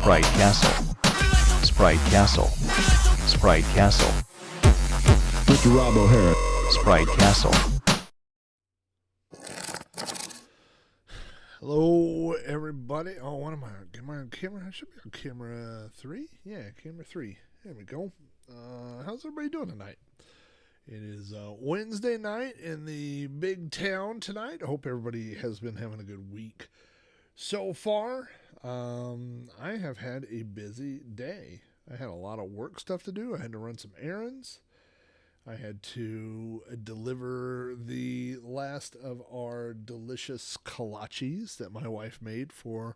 Sprite Castle. Sprite Castle. Sprite Castle. Mr. Rob O'Hara. Sprite Castle. Hello, everybody. Oh, what am I? Am I on camera? I should be on camera 3. Yeah, camera 3. There we go. How's everybody doing tonight? It is Wednesday night in the big town tonight. I hope everybody has been having a good week so far. I have had a busy day. I had a lot of work stuff to do. I had to run some errands. I had to deliver the last of our delicious kolaches that my wife made for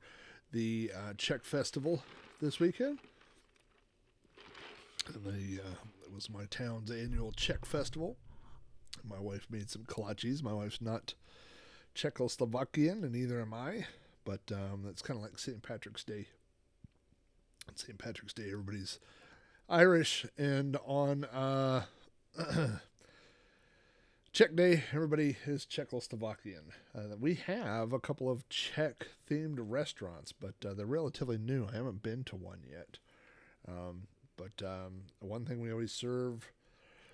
the Czech festival this weekend. And it was my town's annual Czech festival. My wife made some kolaches. My wife's not Czechoslovakian, and neither am I. But that's kind of like St. Patrick's Day. On St. Patrick's Day, everybody's Irish, and on Czech Day, everybody is Czechoslovakian. We have a couple of Czech-themed restaurants, but they're relatively new. I haven't been to one yet. But one thing we always serve,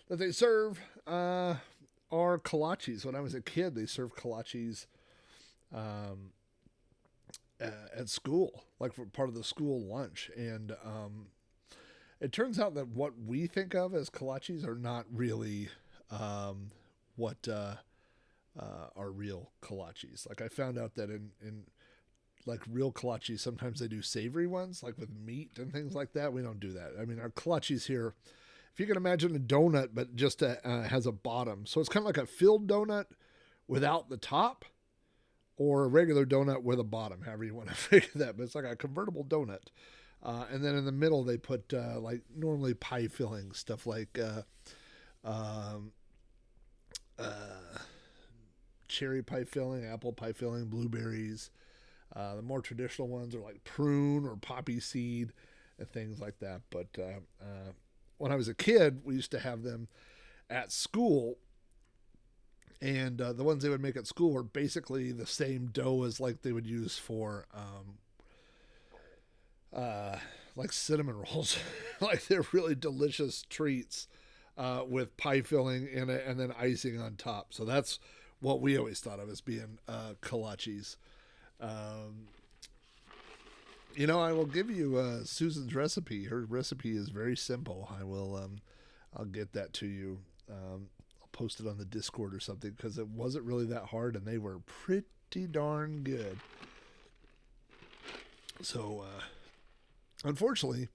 that they serve, are kolaches. When I was a kid, they served kolaches at school, like for part of the school lunch. And it turns out that what we think of as kolaches are not really what are real kolaches. Like I found out that in like real kolaches, sometimes they do savory ones, like with meat and things like that. We don't do that. I mean, our kolaches here, if you can imagine a donut, but just has a bottom. So it's kind of like a filled donut without the top, or a regular donut with a bottom, however you want to figure that. But it's like a convertible donut. And then in the middle, they put like normally pie filling, stuff like cherry pie filling, apple pie filling, blueberries. The more traditional ones are like prune or poppy seed and things like that. But when I was a kid, we used to have them at school. And the ones they would make at school were basically the same dough as like they would use for like cinnamon rolls. Like they're really delicious treats with pie filling in it and then icing on top. So that's what we always thought of as being kolaches. You know, I will give you Susan's recipe. Her recipe is very simple. I'll get that to you. I'll post it on the Discord or something because it wasn't really that hard and they were pretty darn good. So, unfortunately,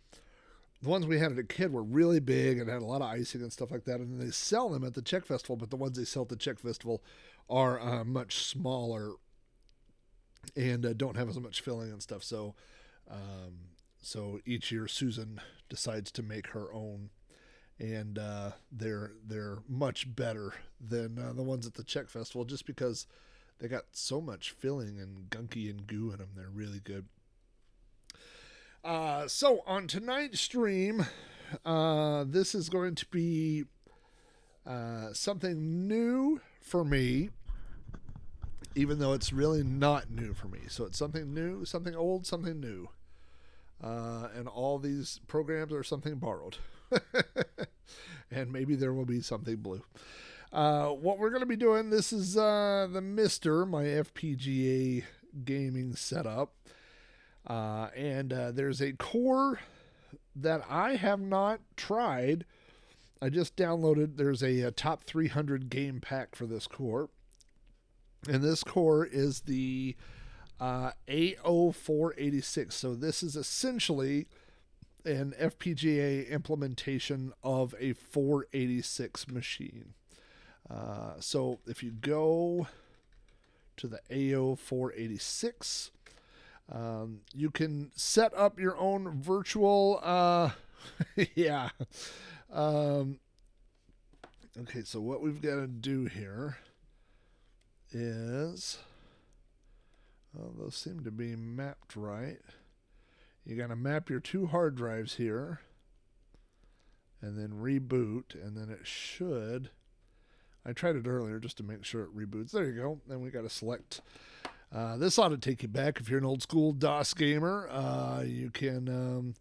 the ones we had as a kid were really big and had a lot of icing and stuff like that. And they sell them at the Czech Festival, but the ones they sell at the Czech Festival are much smaller and don't have as much filling and stuff. So each year Susan decides to make her own, and they're much better than the ones at the Czech Festival, just because they got so much filling and gunky and goo in them. They're really good. So on tonight's stream, this is going to be something new for me, even though it's really not new for me. So it's something new, something old, something new. And all these programs are something borrowed. And maybe there will be something blue. What we're going to be doing, this is the MiSTer, my FPGA gaming setup. And there's a core that I have not tried. I just downloaded. There's a top 300 game pack for this core. And this core is the AO486. So this is essentially an FPGA implementation of a 486 machine. So if you go to the AO486, you can set up your own virtual, yeah. Okay, so what we've got to do here is, those seem to be mapped right. You got to map your two hard drives here and then reboot, and then it should, I tried it earlier just to make sure it reboots. There you go. Then we got to select This ought to take you back if you're an old school DOS gamer. You can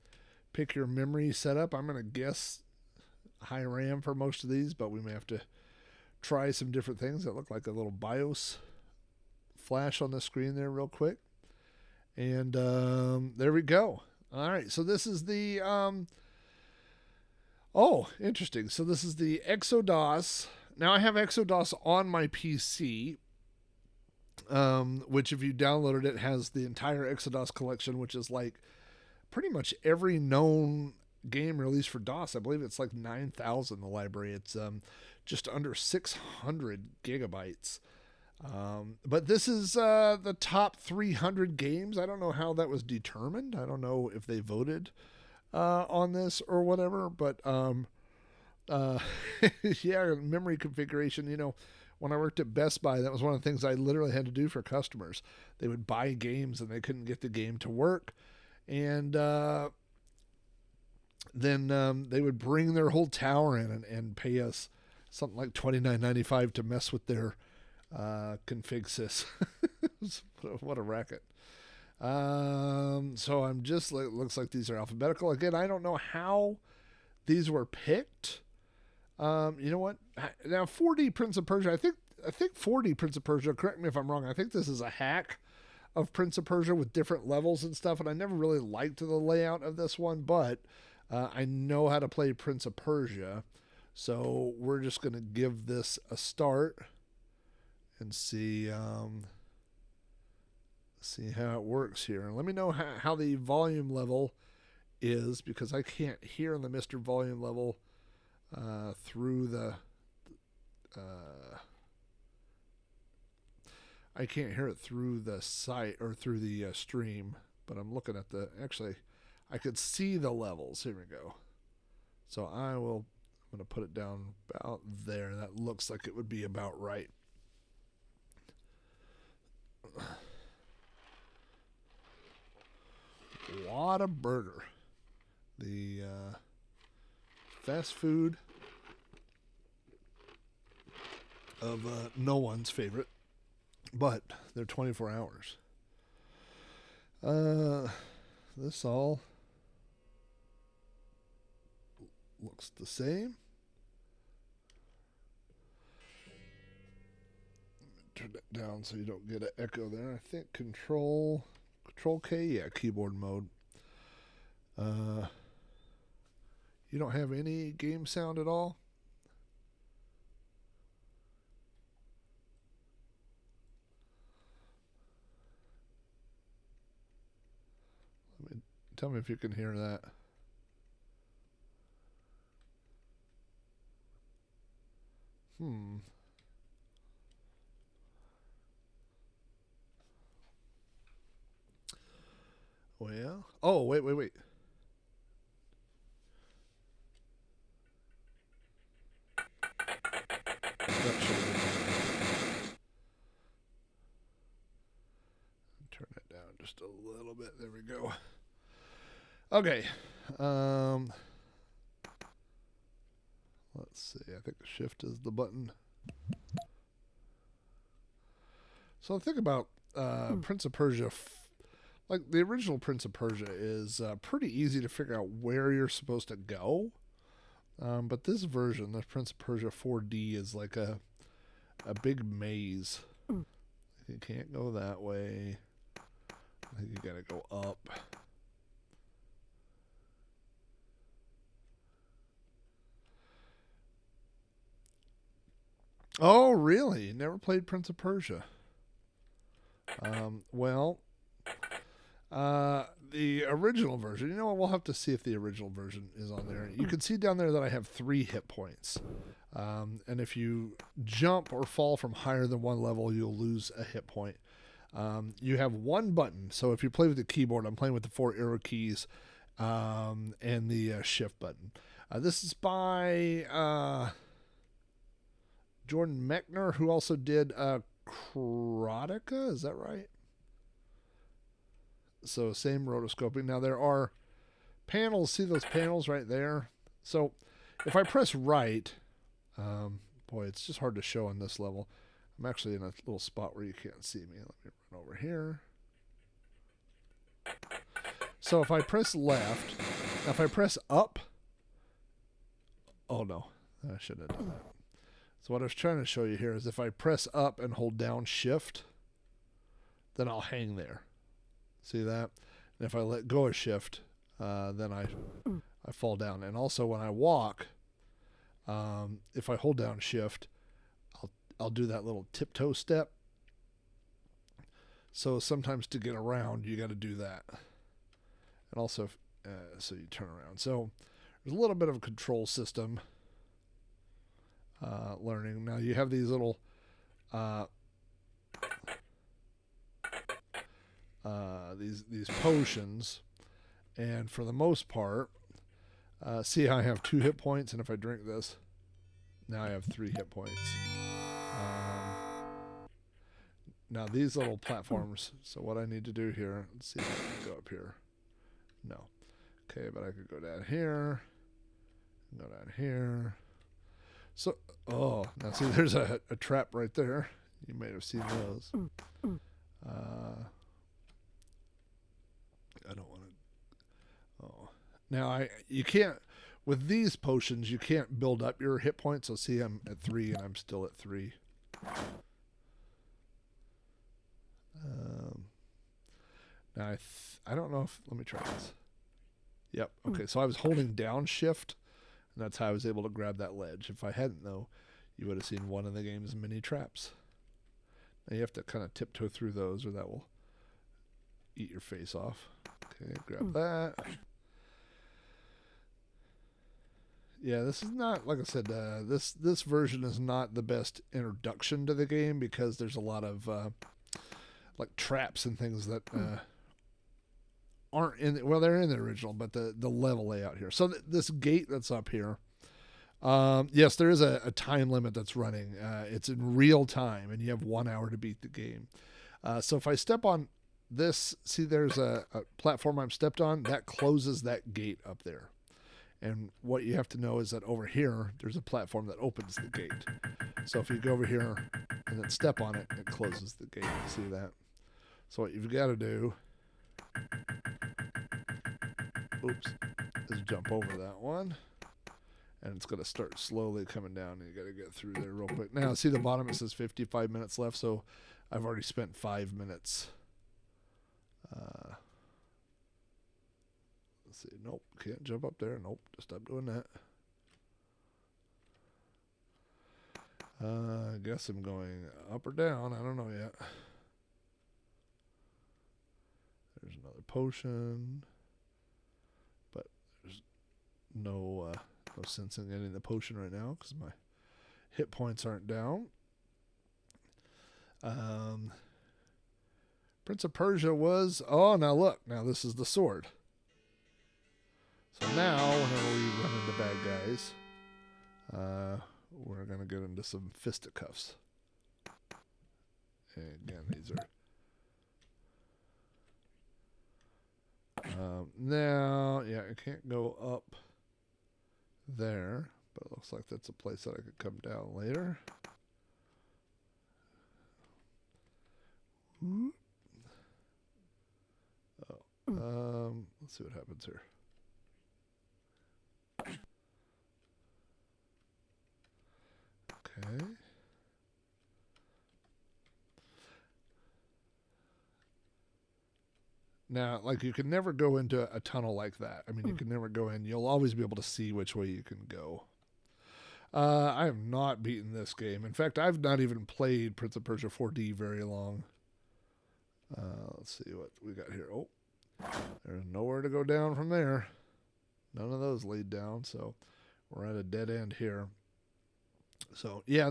pick your memory setup. I'm going to guess high RAM for most of these, but we may have to try some different things that look like a little BIOS flash on the screen there real quick. And there we go. All right, so this is the oh, interesting. So this is the ExoDOS. Now I have ExoDOS on my PC, which if you downloaded it has the entire ExoDOS collection, which is like pretty much every known game released for DOS. I believe it's like 9,000, the library. It's just under 600 gigabytes. But this is the top 300 games. I don't know how that was determined. I don't know if they voted on this or whatever, but yeah, memory configuration. You know, when I worked at Best Buy, that was one of the things I literally had to do for customers. They would buy games and they couldn't get the game to work, and then they would bring their whole tower in and pay us something like $29.95 to mess with their config sys. What a racket. So I'm just like, looks like these are alphabetical. Again, I don't know how these were picked. You know what? Now 4D Prince of Persia, I think 4D Prince of Persia, correct me if I'm wrong, I think this is a hack of Prince of Persia with different levels and stuff, and I never really liked the layout of this one, but I know how to play Prince of Persia, so we're just going to give this a start and see how it works here. And let me know how the volume level is, because I can't hear in the MiSTer volume level through the I can't hear it through the site or through the stream, but I'm looking at actually I could see the levels. Here we go. So I'm going to put it down about there. That looks like it would be about right. Whataburger, the fast food of no one's favorite, but they're 24 hours. This all looks the same. Turn that down so you don't get an echo there. I think Control K, yeah, keyboard mode. You don't have any game sound at all? Tell me if you can hear that. Well, oh, wait. Turn it down just a little bit. There we go. Okay. Let's see. I think shift is the button. So think about Prince of Persia. Like the original Prince of Persia is pretty easy to figure out where you're supposed to go. But this version, the Prince of Persia 4D, is like a big maze. You can't go that way. I think you gotta go up. Oh, really? Never played Prince of Persia? Well, the original version, you know what, we'll have to see if the original version is on there. You can see down there that I have 3 hit points. And if you jump or fall from higher than one level, you'll lose a hit point. You have 1 button. So if you play with the keyboard, I'm playing with the 4 arrow keys and the shift button. This is by Jordan Mechner, who also did Karateka. Is that right? So same rotoscoping. Now there are panels. See those panels right there? So if I press right, boy, it's just hard to show on this level. I'm actually in a little spot where you can't see me. Let me run over here. So if I press left, if I press up, oh no, I shouldn't have done that. So what I was trying to show you here is if I press up and hold down shift, then I'll hang there. See that? And if I let go of shift, then I fall down. And also when I walk, if I hold down shift, I'll do that little tiptoe step. So sometimes to get around, you got to do that. And also, so you turn around. So there's a little bit of a control system learning. Now you have these little these potions, and for the most part, see how I have 2 hit points, and if I drink this, now I have 3 hit points. Now these little platforms, so what I need to do here, let's see if I can go up here. No. Okay, but I could go down here, go down here. So, oh, now see there's a trap right there. You may have seen those. I don't want to, oh. Now you can't, with these potions, you can't build up your hit points. So see I'm at 3 and I'm still at 3. Now I don't know if, let me try this. Yep. Okay. So I was holding down shift, and that's how I was able to grab that ledge. If I hadn't though, you would have seen one of the game's mini traps. Now you have to kind of tiptoe through those, or that will eat your face off. Okay. Grab that. Yeah, this is not, like I said, this version is not the best introduction to the game because there's a lot of like traps and things that aren't in, well, they're in the original, but the level layout here. So this gate that's up here, yes, there is a time limit that's running. It's in real time, and you have 1 hour to beat the game. So if I step on this, see there's a platform I'm stepped on, that closes that gate up there. And what you have to know is that over here, there's a platform that opens the gate. So if you go over here and then step on it, it closes the gate. See that? So what you've got to do, oops, is jump over that one. And it's going to start slowly coming down, and you got to get through there real quick. Now, see the bottom, it says 55 minutes left, so I've already spent 5 minutes. Let's see. Nope, can't jump up there. Nope, just stop doing that. I guess I'm going up or down. I don't know yet. There's another potion, but there's no sense in getting the potion right now because my hit points aren't down. Prince of Persia was, oh, now look, now this is the sword. So now, whenever we run into bad guys, we're going to get into some fisticuffs. And again, these are... now, yeah, I can't go up there, but it looks like that's a place that I could come down later. Oh, let's see what happens here. Okay. Now, like, you can never go into a tunnel like that. I mean, you can never go in. You'll always be able to see which way you can go. I have not beaten this game. In fact, I've not even played Prince of Persia 4D very long. Let's see what we got here. Oh, there's nowhere to go down from there. None of those lead down, so we're at a dead end here. So, yeah,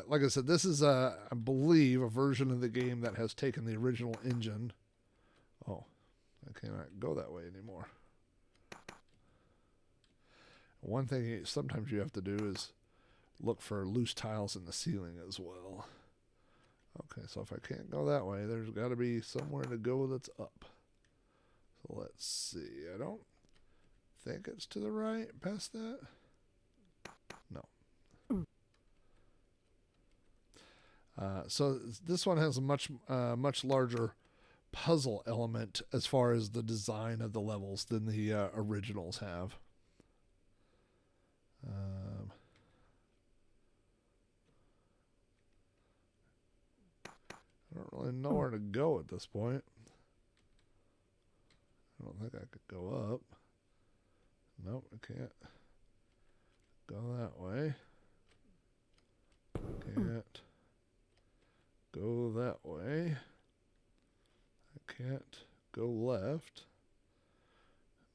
like I said, this is, I believe, a version of the game that has taken the original engine. Oh, I cannot go that way anymore. One thing sometimes you have to do is look for loose tiles in the ceiling as well. Okay, so if I can't go that way, there's got to be somewhere to go that's up. So let's see. I don't think it's to the right past that. No. So this one has a much larger puzzle element as far as the design of the levels than the originals have. I don't really know where to go at this point. I don't think I could go up. Nope, I can't go that way. Can't go that way. I can't go left.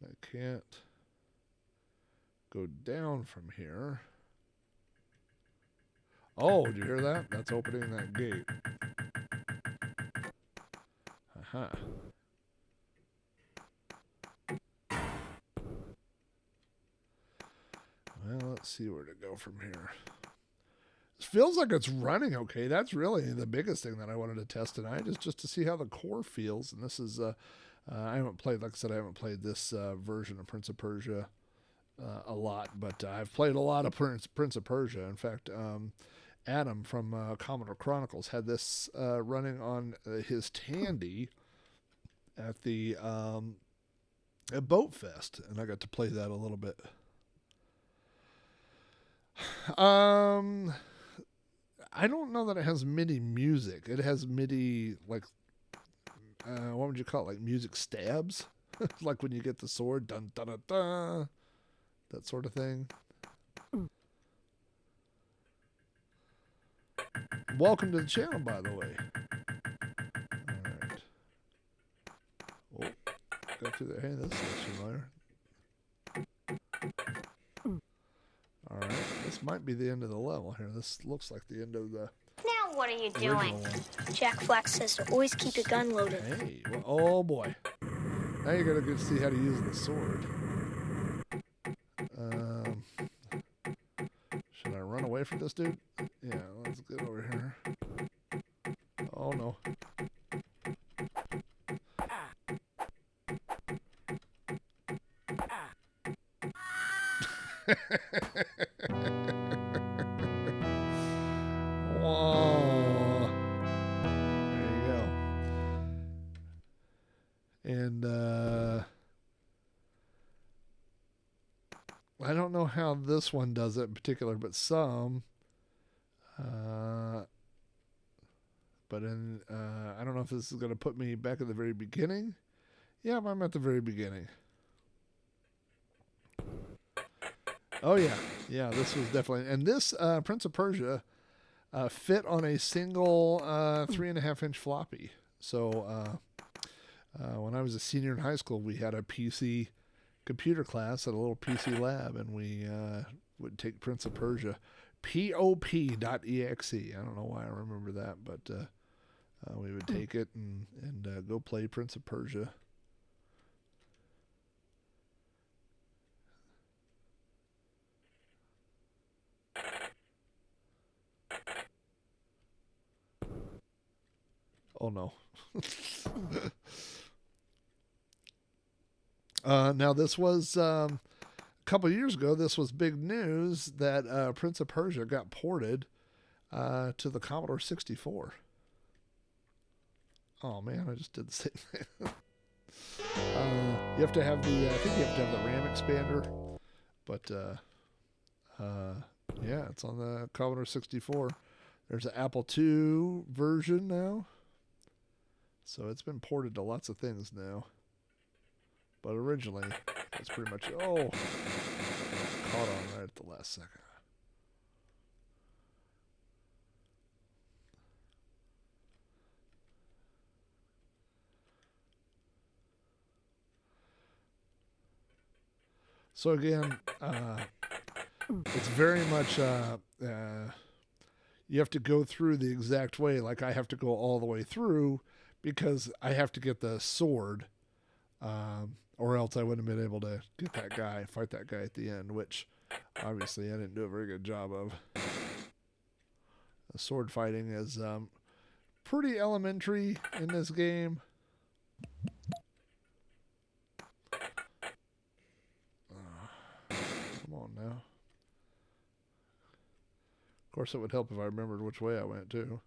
I can't go down from here. Oh, did you hear that? That's opening that gate. Aha. Well, let's see where to go from here. It feels like it's running okay. That's really the biggest thing that I wanted to test tonight, is just to see how the core feels. And this is, I haven't played, like I said, I haven't played this version of Prince of Persia a lot, but I've played a lot of Prince of Persia. In fact, Adam from Commodore Chronicles had this running on his Tandy at the at Boat Fest, and I got to play that a little bit. I don't know that it has MIDI music. It has MIDI, like, what would you call it? Like music stabs? Like when you get the sword, dun dun dun dun, that sort of thing. Welcome to the channel, by the way. Alright. Oh, go through there. Hey, this looks familiar. Alright, this might be the end of the level here. This looks like the end of the... Now what are you doing? one. Jack Flack says to always keep your gun loaded. Hey, well, oh boy. Now you're going to see how to use the sword. Should I run away from this dude? Yeah, let's get over here. Oh no. Whoa. There you go. And I don't know how this one does it in particular, but some. But in I don't know if this is going to put me back at the very beginning. Yeah, I'm at the very beginning. Oh yeah, yeah. This was definitely, and this Prince of Persia fit on a single 3.5-inch floppy. So when I was a senior in high school, we had a PC computer class at a little PC lab, and we would take Prince of Persia, pop.exe. I don't know why I remember that, but we would take it and go play Prince of Persia. Oh no. Now this was a couple of years ago. This was big news that Prince of Persia got ported to the Commodore 64. Oh man, I just did the same thing. You have to have the, I think you have to have the RAM expander, but yeah, it's on the Commodore 64. There's an Apple II version now, so it's been ported to lots of things now. But originally, it's pretty much, oh, caught on right at the last second. So again, it's very much, you have to go through the exact way. Like I have to go all the way through because I have to get the sword, or else I wouldn't have been able to get that guy, fight that guy at the end, which obviously I didn't do a very good job of. The sword fighting is pretty elementary in this game. Come on now. Of course, it would help if I remembered which way I went, too.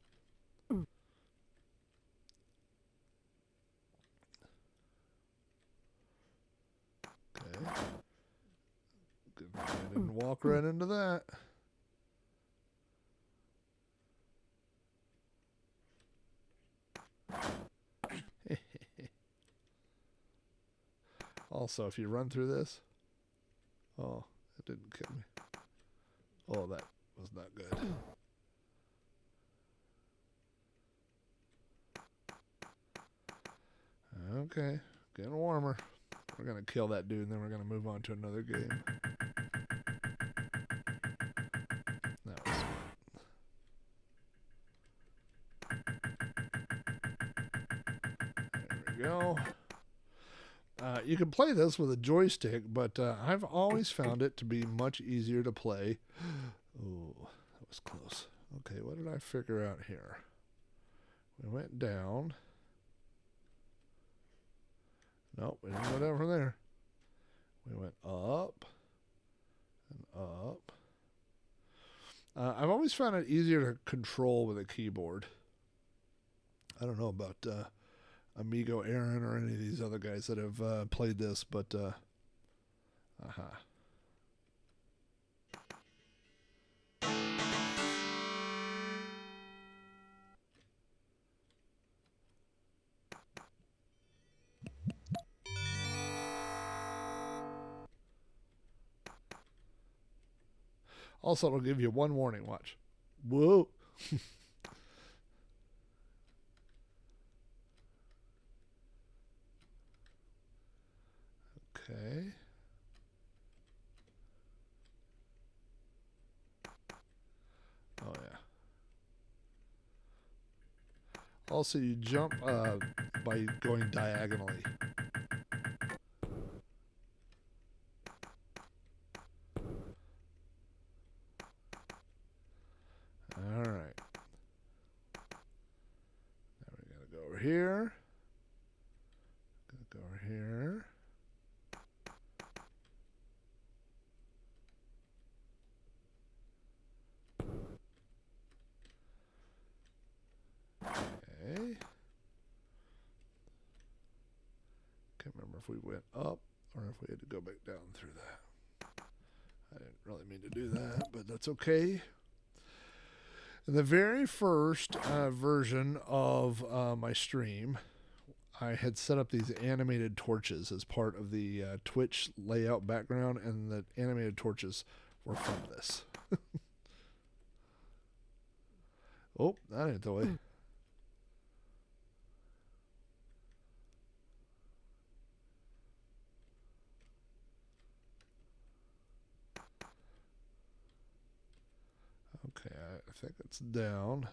I didn't walk right into that. Also, if you run through this, oh, it didn't kill me. Oh, that was not good. Okay, getting warmer. We're gonna kill that dude, and then we're gonna move on to another game. That was there we go. You can play this with a joystick, but I've always found it to be much easier to play. Oh, that was close. Okay, what did I figure out here? We went down. Nope, we didn't go down from there. We went up and up. I've always found it easier to control with a keyboard. I don't know about Amigo Aaron or any of these other guys that have played this, but also it'll give you one warning. Watch. Whoa. Okay. Oh yeah. Also, you jump by going diagonally. All right. Now we gotta go over here. Gonna go over here. Okay. Can't remember if we went up or if we had to go back down through that. I didn't really mean to do that, but that's okay. In the very first version of my stream, I had set up these animated torches as part of the Twitch layout background, and the animated torches were from this. Oh, that ain't the way. Okay, I think it's down.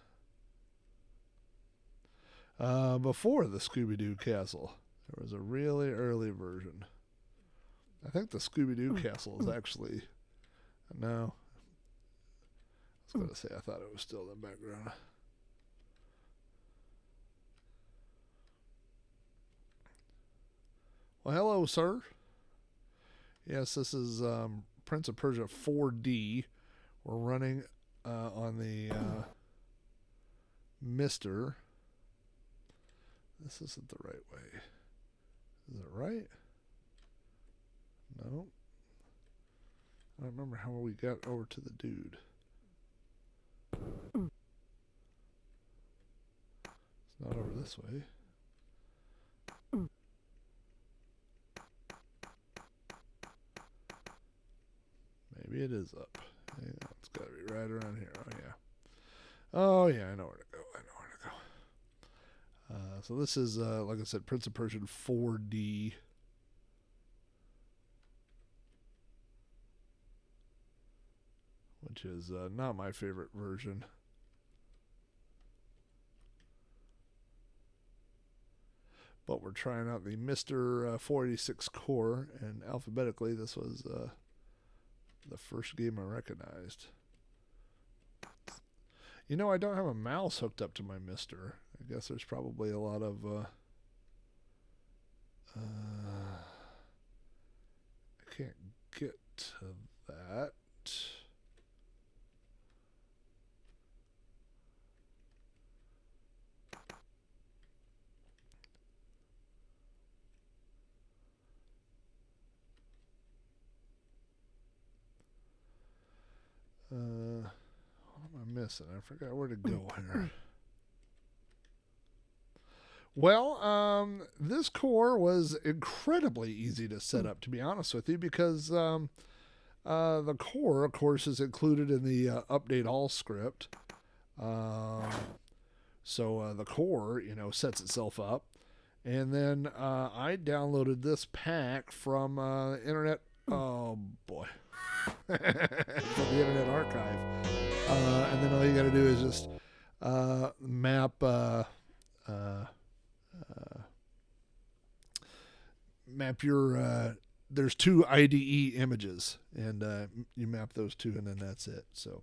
Before the Scooby-Doo Castle, there was a really early version. I think the Scooby-Doo Castle is actually... No. I was going to say I thought it was still in the background. Well, hello, sir. Yes, this is Prince of Persia 4D. We're running on the MiSTer. This isn't the right way. Is it right? No. I don't remember how we got over to the dude. It's not over this way. Maybe it is up. Yeah, it's got to be right around here. Oh, yeah. Oh, yeah, I know where to go. So this is, like I said, Prince of Persia 4D. Which is not my favorite version. But we're trying out the MiSTer 486 core, and alphabetically this was the first game I recognized. You know, I don't have a mouse hooked up to my MiSTer. I guess there's probably a lot of I can't get to that. missing? I forgot where to go here. Well, this core was incredibly easy to set up, to be honest with you, because the core, of course, is included in the update all script. So the core, sets itself up. And then I downloaded this pack from Internet. Oh, boy. From the Internet Archive. And then all you got to do is just map your there's two IDE images, and you map those two, and then that's it. So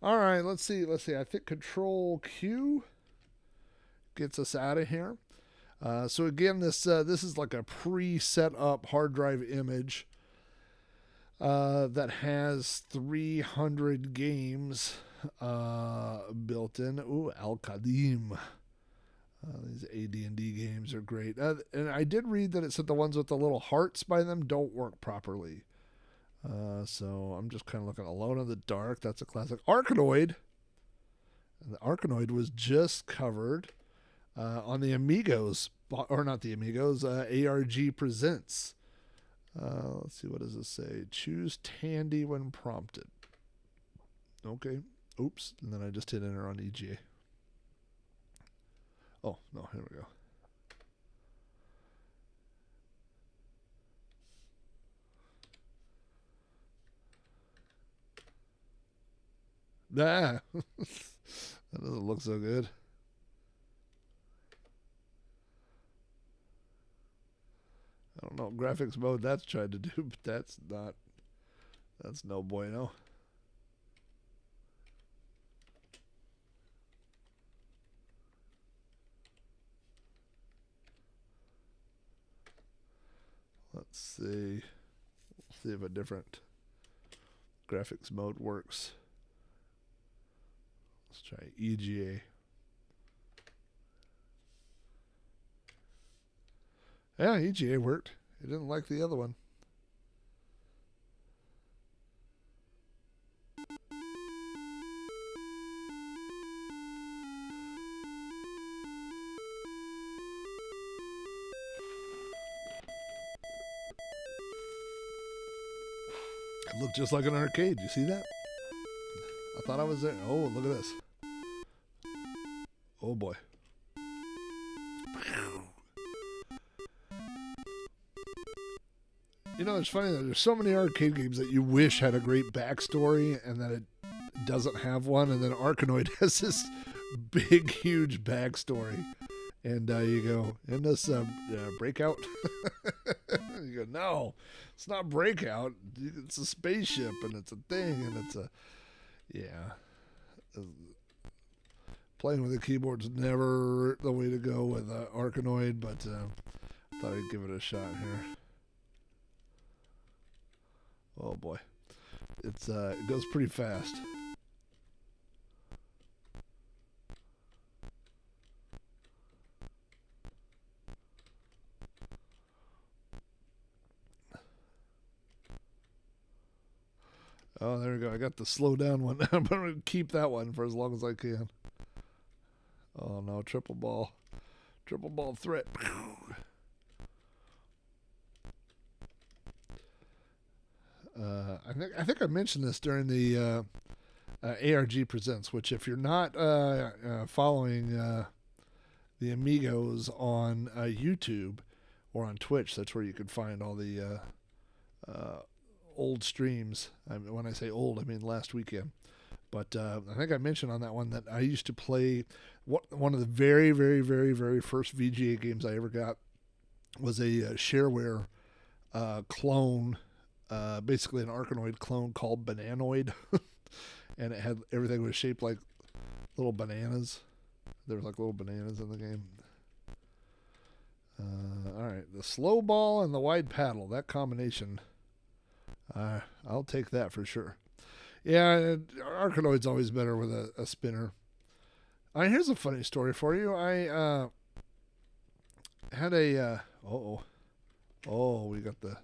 all right, let's see. I think Control Q gets us out of here. So again, this is like a pre-set up hard drive image that has 300 games built in. Ooh, Al Qadim. These AD&D games are great. And I did read that it said the ones with the little hearts by them don't work properly. So I'm just kind of looking. Alone in the Dark. That's a classic. Arcanoid. The Arcanoid was just covered on the Amigos. Or not the Amigos. ARG Presents. Let's see. What does this say? Choose Tandy when prompted. Okay. Oops. And then I just hit enter on EGA. Oh, no, here we go. Nah. That doesn't look so good. I don't know what graphics mode that's tried to do, but that's no bueno. Let's see. See if a different graphics mode works. Let's try EGA. Yeah, EGA worked. It didn't like the other one. It looked just like an arcade. You see that? I thought I was there. Oh, look at this. Oh, boy. It's funny that there's so many arcade games that you wish had a great backstory and that it doesn't have one. And then Arcanoid has this big, huge backstory. And you go, isn't this Breakout? You go, no, it's not Breakout. It's a spaceship and it's a thing and it's a, yeah. Playing with a keyboard's never the way to go with Arcanoid, but I thought I'd give it a shot here. Oh boy, it goes pretty fast. Oh, there we go. I got the slow down one. I'm going to keep that one for as long as I can. Oh no, triple ball threat. I think I mentioned this during the ARG Presents, which if you're not following the Amigos on YouTube or on Twitch, that's where you can find all the old streams. When I say old, I mean last weekend. But I think I mentioned on that one that I used to play one of the very, very, very, very first VGA games I ever got was a shareware clone, basically an Arcanoid clone called Bananoid. And it had everything was shaped like little bananas. There was like little bananas in the game. All right, the slow ball and the wide paddle, that combination, I'll take that for sure. Yeah, Arcanoid's always better with a spinner. Here's a funny story for you. I had a we got the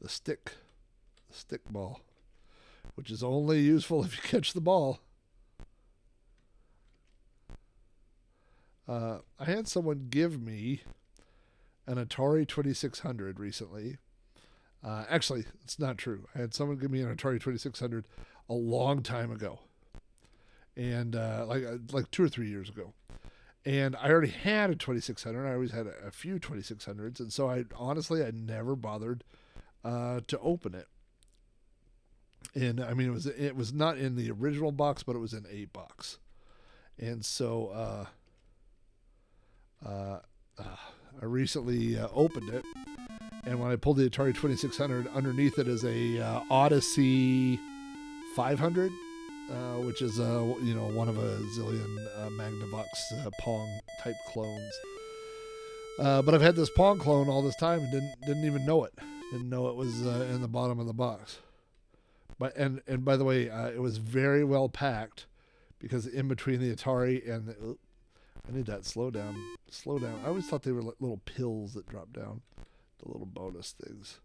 stick ball, which is only useful if you catch the ball. I had someone give me an Atari 2600 recently. Actually, it's not true. I had someone give me an Atari 2600 a long time ago, and like 2 or 3 years ago. And I already had a 2600. I always had a few 2600s, and so I never bothered to open it. And I mean, it was not in the original box, but it was in a box. And so I recently opened it, and when I pulled the Atari 2600, underneath it is a Odyssey 500, which is one of a zillion Magnavox Pong type clones. But I've had this Pong clone all this time and didn't even know it. Didn't know it was in the bottom of the box. But and by the way, it was very well packed, because in between the Atari and I need that slow down. I always thought they were like little pills that drop down, the little bonus things.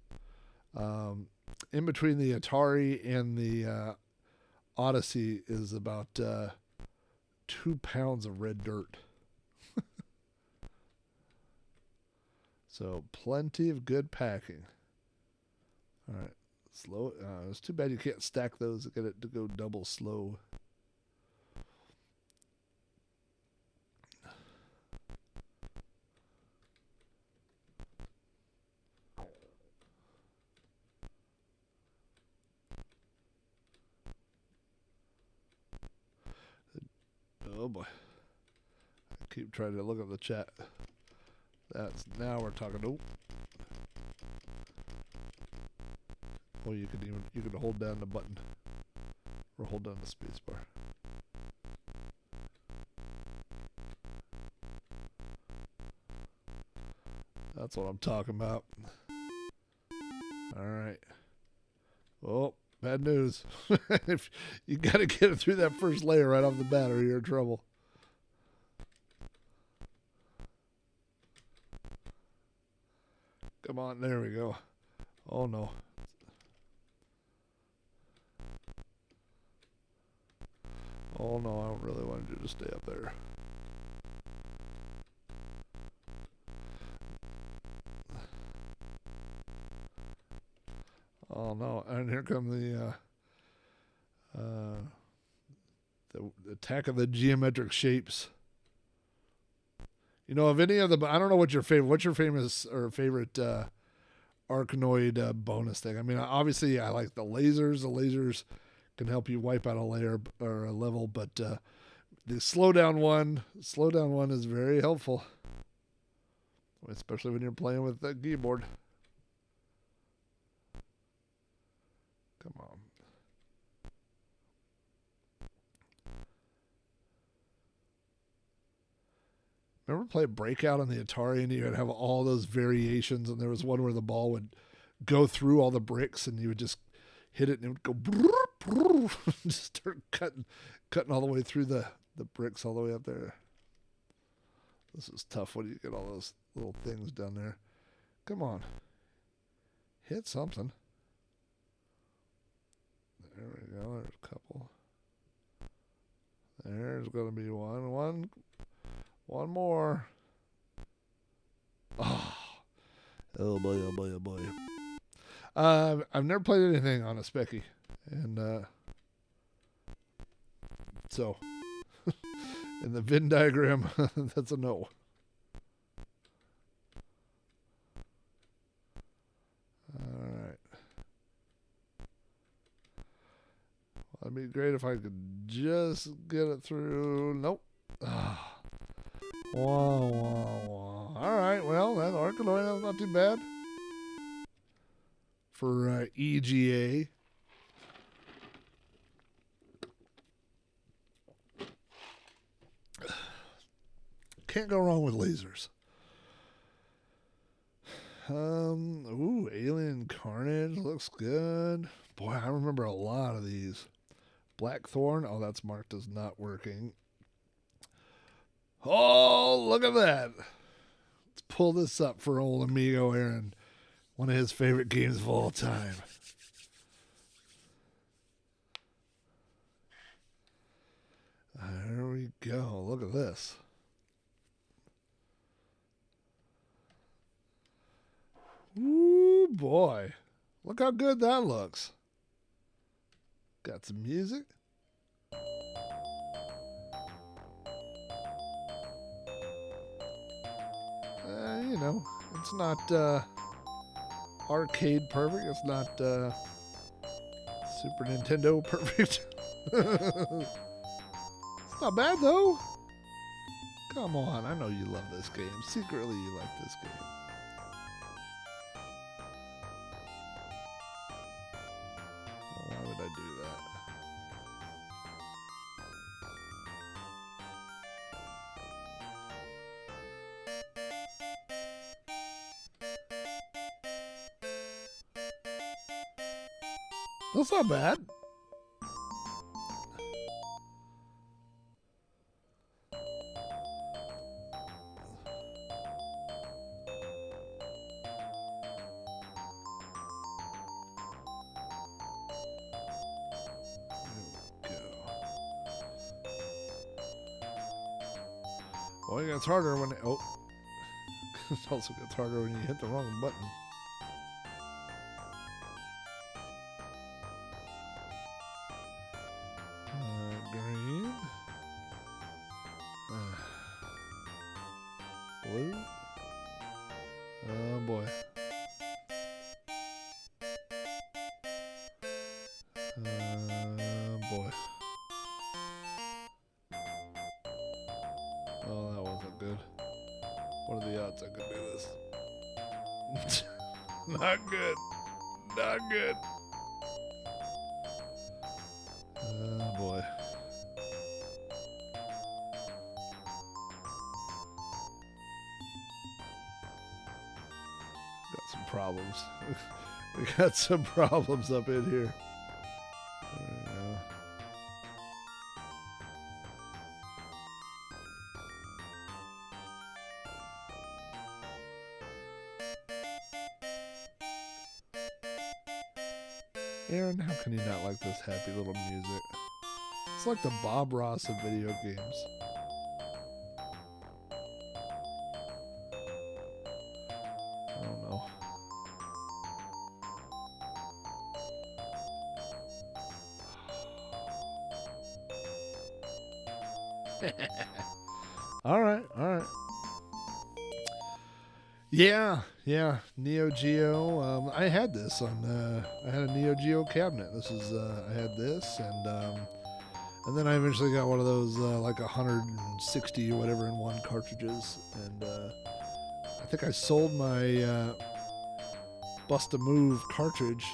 In between the Atari and the Odyssey is about 2 pounds of red dirt. So plenty of good packing. All right, slow. It's too bad you can't stack those to get it to go double slow. Oh boy. I keep trying to look at the chat. Now we're talking. Oh. Well, you could hold down the button or hold down the space bar. That's what I'm talking about. All right. Oh, bad news. If you got to get it through that first layer right off the bat, or you're in trouble. Come on, there we go. Oh no. Oh no, I don't really want you to stay up there. Oh no, and here come the attack of the geometric shapes. You know, of any of the, I don't know what's your favorite Arcanoid bonus thing. I mean, obviously I like the lasers. The lasers can help you wipe out a layer or a level, but the slowdown one is very helpful, especially when you're playing with the keyboard. Come on. Remember play Breakout on the Atari, and you would have all those variations, and there was one where the ball would go through all the bricks, and you would just hit it and it would go brrr, brrr, just start cutting all the way through the bricks all the way up there. This is tough when you get all those little things down there. Come on. Hit something. There we go. There's a couple. There's going to be one more. Oh boy, oh boy, oh boy. I've never played anything on a Specky, and so in the Venn diagram, that's a no. All right. Well, it'd be great if I could just get it through. Nope. Wah, wah, wah. All right. Well, that Arcanoid is not too bad for EGA. Can't go wrong with lasers. Alien Carnage looks good. Boy, I remember a lot of these. Blackthorn. Oh, that's marked as not working. Oh, look at that. Let's pull this up for old amigo Aaron. One of his favorite games of all time. There we go. Look at this. Ooh, boy. Look how good that looks. Got some music. You know, it's not arcade perfect. It's not Super Nintendo perfect. It's not bad, though. Come on. I know you love this game. Secretly, you like this game. Why would I do that? That's not bad. Well, it gets harder when it also gets harder when you hit the wrong button. Green. Blue. Oh boy. Boy. Oh, that wasn't good. What are the odds I could do this? Not good. Not good. Oh, boy. Got some problems. We got some problems up in here. There we go. Aaron, how can you not like this happy little music? It's like the Bob Ross of video games. I don't know. All right. Yeah, Neo Geo. I had this on. I had a Neo Geo cabinet. This is. I had this, and then I eventually got one of those like 160 or whatever in one cartridges, and I think I sold my Bust a Move cartridge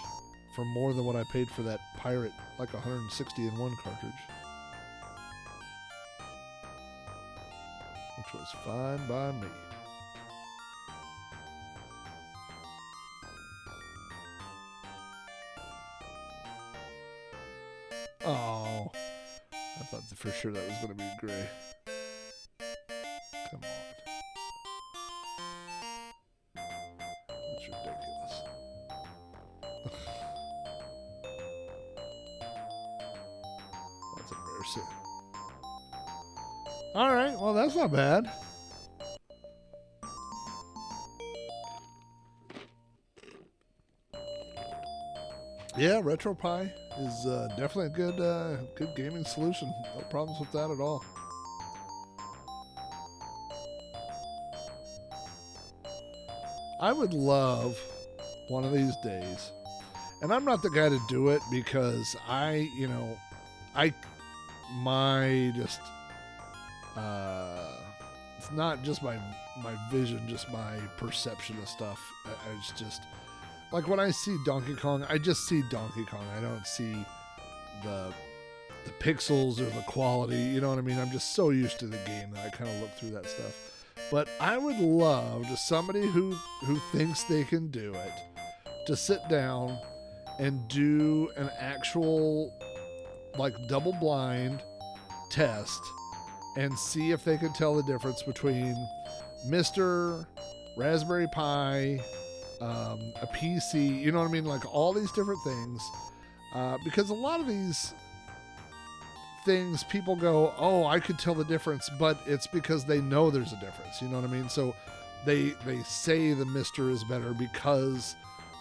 for more than what I paid for that Pirate, like 160 in one cartridge, which was fine by me. Oh, I thought for sure that was going to be gray. Come on. That's ridiculous. That's embarrassing. All right, well, that's not bad. Yeah, RetroPie is definitely a good gaming solution. No problems with that at all. I would love one of these days, and I'm not the guy to do it because it's not just my vision, just my perception of stuff. It's just like when I see Donkey Kong, I just see Donkey Kong. I don't see the pixels or the quality. You know what I mean? I'm just so used to the game that I kind of look through that stuff. But I would love to somebody who thinks they can do it to sit down and do an actual like double blind test and see if they can tell the difference between MiSTer, Raspberry Pi, a PC, you know what I mean? Like all these different things. Because a lot of these things people go, oh, I could tell the difference, but it's because they know there's a difference. You know what I mean? So they say the MiSTer is better because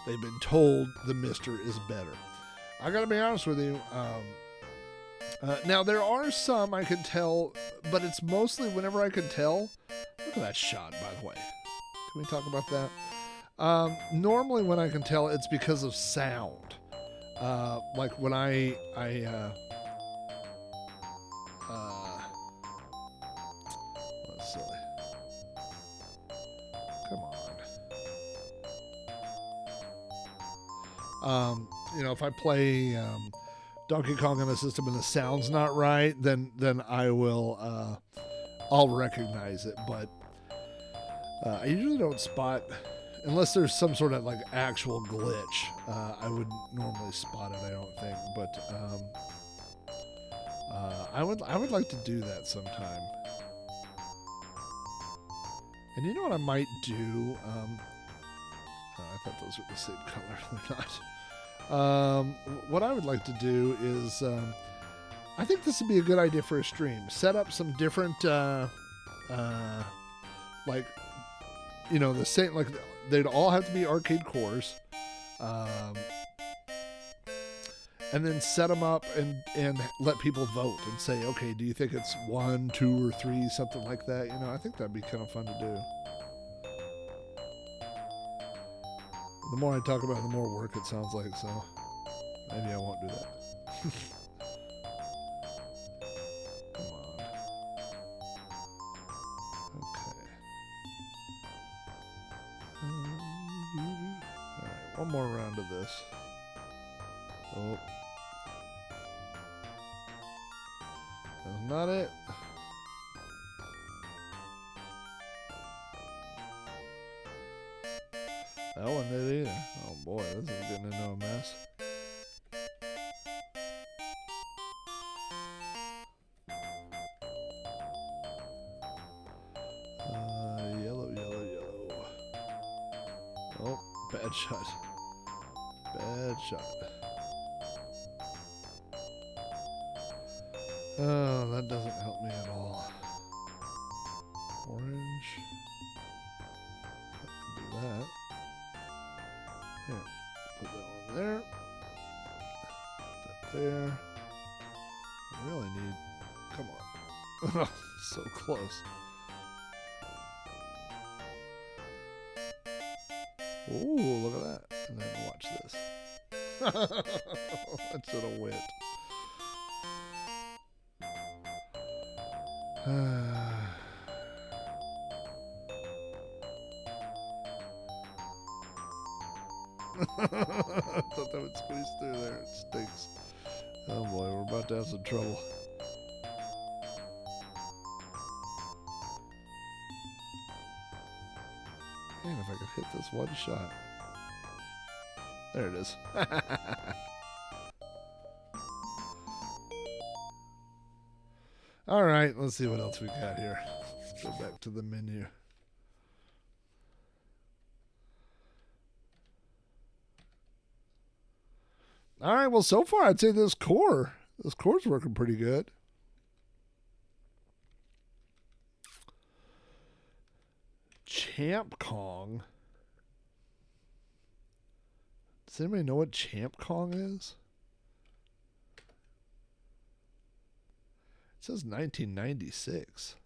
they've been told the MiSTer is better. I gotta be honest with you. Now there are some I can tell, but it's mostly whenever I can tell. Look at that shot, by the way. Can we talk about that? Normally when I can tell, it's because of sound. Like when I that's silly. Come on. You know, if I play Donkey Kong on a system and the sound's not right, then I will I'll recognize it. But I usually don't spot unless there's some sort of like actual glitch. I wouldn't normally spot it, I don't think. But I would like to do that sometime. And you know what I might do? I thought those were the same color. They're not. What I would like to do is, I think this would be a good idea for a stream. Set up some different, like, you know, the same, like, they'd all have to be arcade cores. And then set them up and let people vote and say, okay, do you think it's 1, 2, or 3, something like that? You know, I think that'd be kind of fun to do. The more I talk about it, the more work it sounds like, so maybe I won't do that. Come on. Okay. Alright, one more round of this. Oh. That's not it. That wasn't it either. Oh boy, this is getting into a mess. Yellow, yellow, yellow. Oh, bad shot. Bad shot. Oh, that doesn't help me at all. Orange. Do that. Here, put that one there. Put that there. I really need. Come on. So close. Ooh, look at that. And then watch this. That should have went. I thought that would squeeze through there. It stinks. Oh boy, we're about to have some trouble. Man, if I could hit this one shot. There it is. All right, let's see what else we got here. Let's go back to the menu. All right, well, so far I'd say this core's working pretty good. Champ Kong. Does anybody know what Champ Kong is? It says 1996.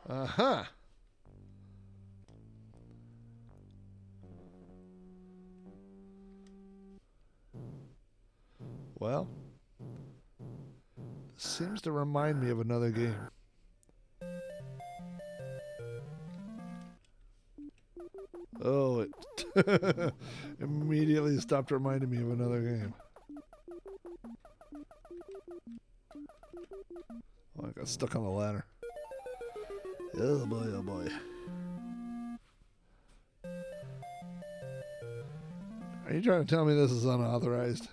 Uh-huh. Well, this seems to remind me of another game. Oh, it immediately stopped reminding me of another game. Oh, I got stuck on the ladder. Oh boy, oh boy. Are you trying to tell me this is unauthorized?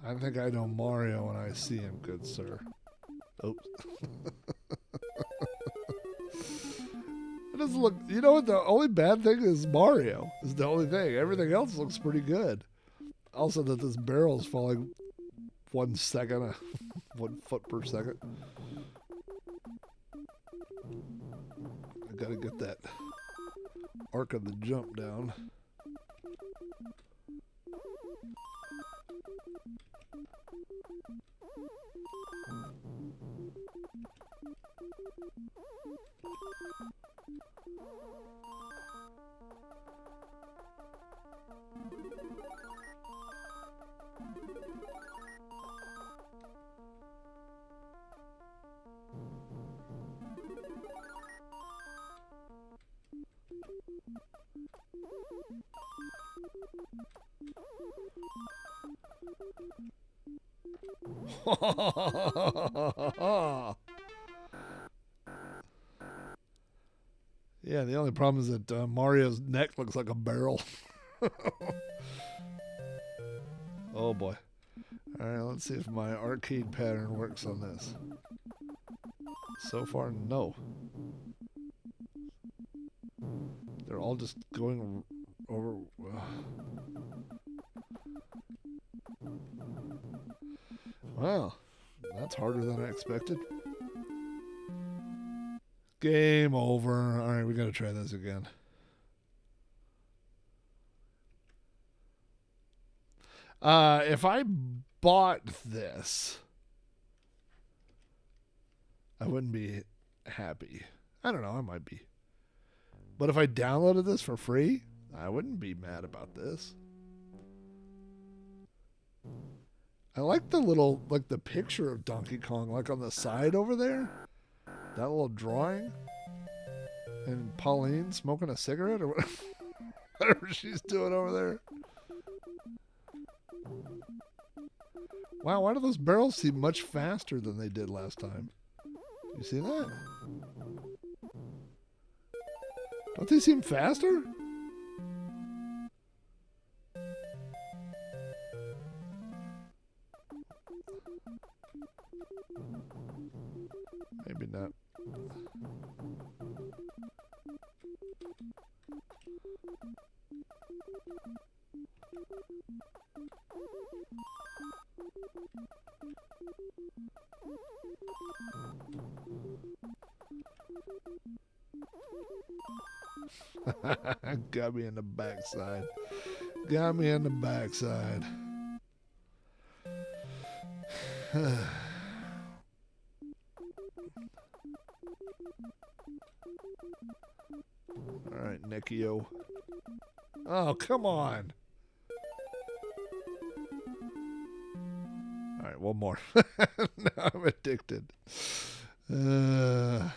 I I think I know Mario when I see him, good sir. Oops. It doesn't look... You know what? The only bad thing is Mario. Is the only thing. Everything else looks pretty good. Also that this barrel is falling 1 second, 1 foot per second. I gotta get that arc of the jump down. Yeah, the only problem is that Mario's neck looks like a barrel. Oh boy. Alright, let's see if my arcade pattern works on this. So far, no. They're all just going over... Wow, that's harder than I expected. Game over. Alright, we gotta try this again. If I bought this, I wouldn't be happy. I don't know, I might be. But if I downloaded this for free, I wouldn't be mad about this. I like the little, like the picture of Donkey Kong, like on the side over there. That little drawing. And Pauline smoking a cigarette or whatever she's doing over there. Wow, why do those barrels seem much faster than they did last time? You see that? Don't they seem faster? Maybe not. Got me in the backside. Got me in the backside. Alright, Nikio. Oh, come on. Alright, one more. Now I'm addicted. Come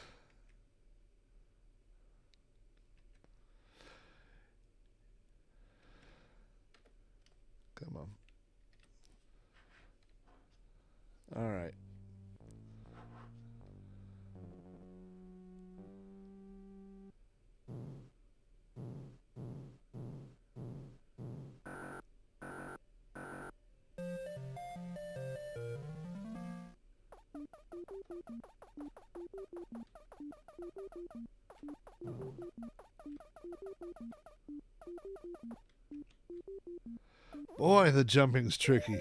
on. Alright. Boy, the jumping's tricky. And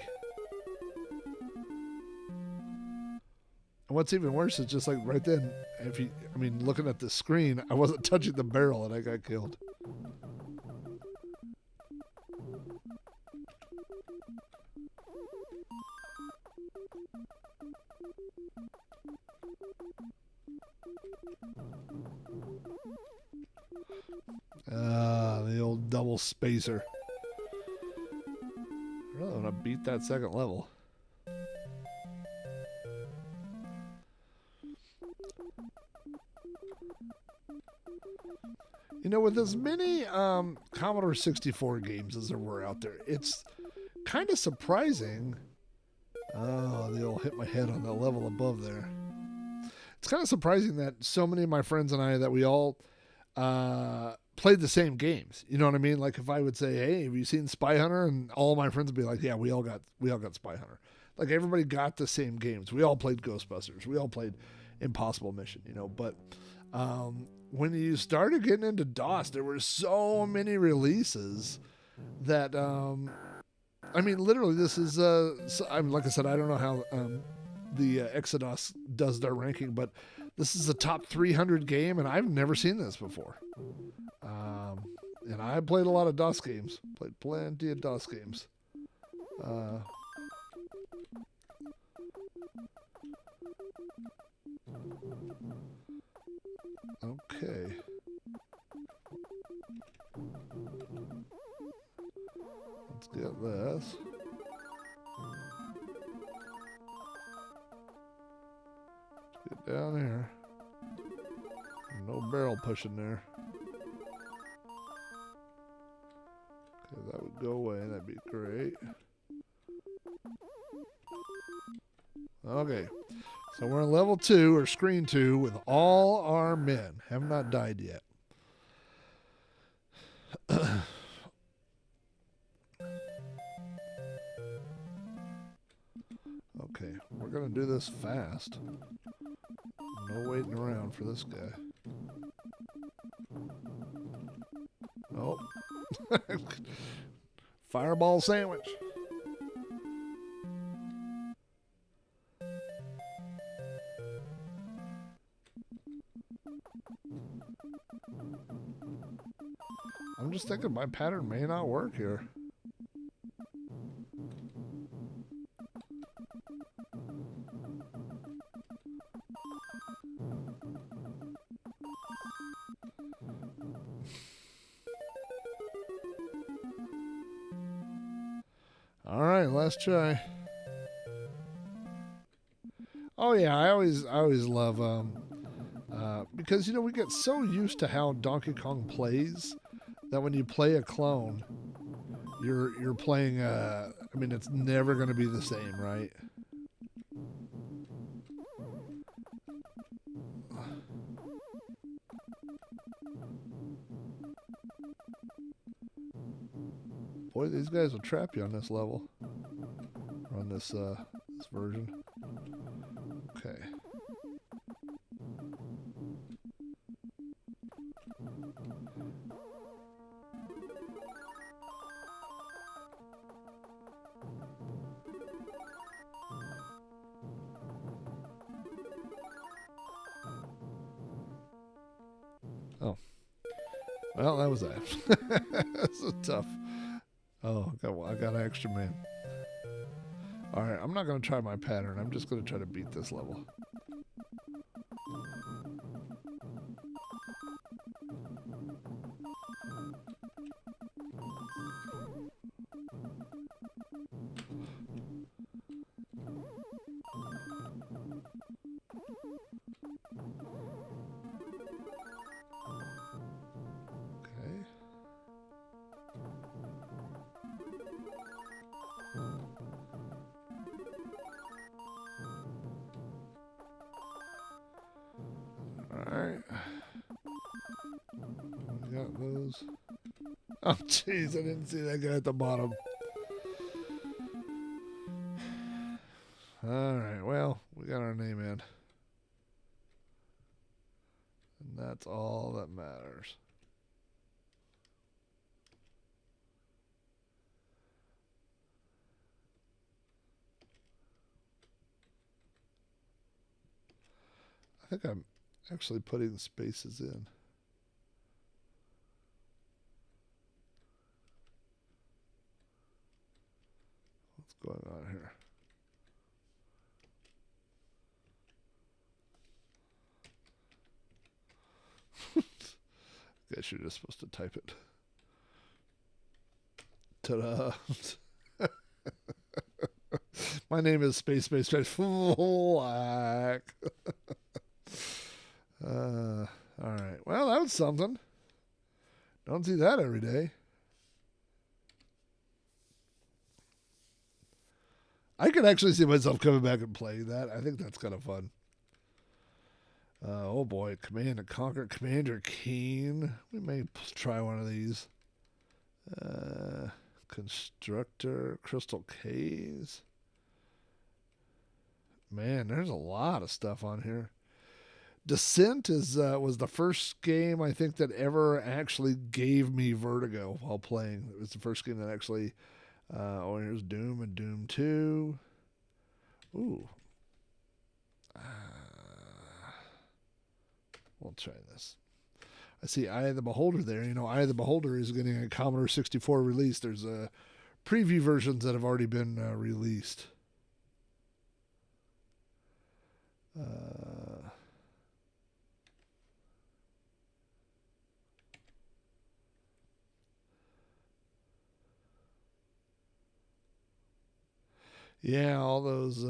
what's even worse is just like right then, if you, I mean, looking at the screen, I wasn't touching the barrel and I got killed. The old double spacer. I really want to beat that second level. You know, with as many Commodore 64 games as there were out there, it's kind of surprising. Oh, the old hit my head on the level above there. It's kind of surprising that so many of my friends and I, that we all played the same games. You know what I mean? Like if I would say, "Hey, have you seen Spy Hunter?" and all my friends would be like, "Yeah, we all got Spy Hunter." Like everybody got the same games. We all played Ghostbusters. We all played Impossible Mission. But when you started getting into DOS, there were so many releases that I mean, literally, this is like I said, I don't know how the Exodus does their ranking, but this is a top 300 game, and I've never seen this before. And I played a lot of DOS games. Played plenty of DOS games. Okay. Let's get this. Let's get down here. No barrel pushing there. Okay, that would go away. That'd be great. Okay. So we're on level 2 or screen 2 with all our men. Have not died yet. Okay, we're going to do this fast. No waiting around for this guy. Oh. Fireball sandwich. I'm just thinking my pattern may not work here. All right, last try. Oh yeah, I always love because we get so used to how Donkey Kong plays that when you play a clone, you're playing I mean, it's never going to be the same, right? Boy, these guys will trap you on this level. Or on this version. Okay. Oh. Well, that was that. That's so tough. Oh, I got an extra man. Alright, I'm not going to try my pattern. I'm just going to try to beat this level. Alright. We got those. Oh, jeez, I didn't see that guy at the bottom. Alright, well, we got our name in. And that's all that matters. I think I'm actually putting spaces in. What's going on here? Guess you're just supposed to type it. Ta-da. My name is Space. Black. All right. Well, that was something. Don't see that every day. I could actually see myself coming back and playing that. I think that's kind of fun. Oh boy, Command and Conquer, Commander Keen. We may try one of these. Constructor, Crystal Caves. Man, there's a lot of stuff on here. Descent was the first game I think that ever actually gave me vertigo while playing. It was the first game that actually. Here's Doom and Doom 2. Ooh. We'll try this. I see Eye of the Beholder there. You know, Eye of the Beholder is getting a Commodore 64 release. There's preview versions that have already been released. Yeah, all those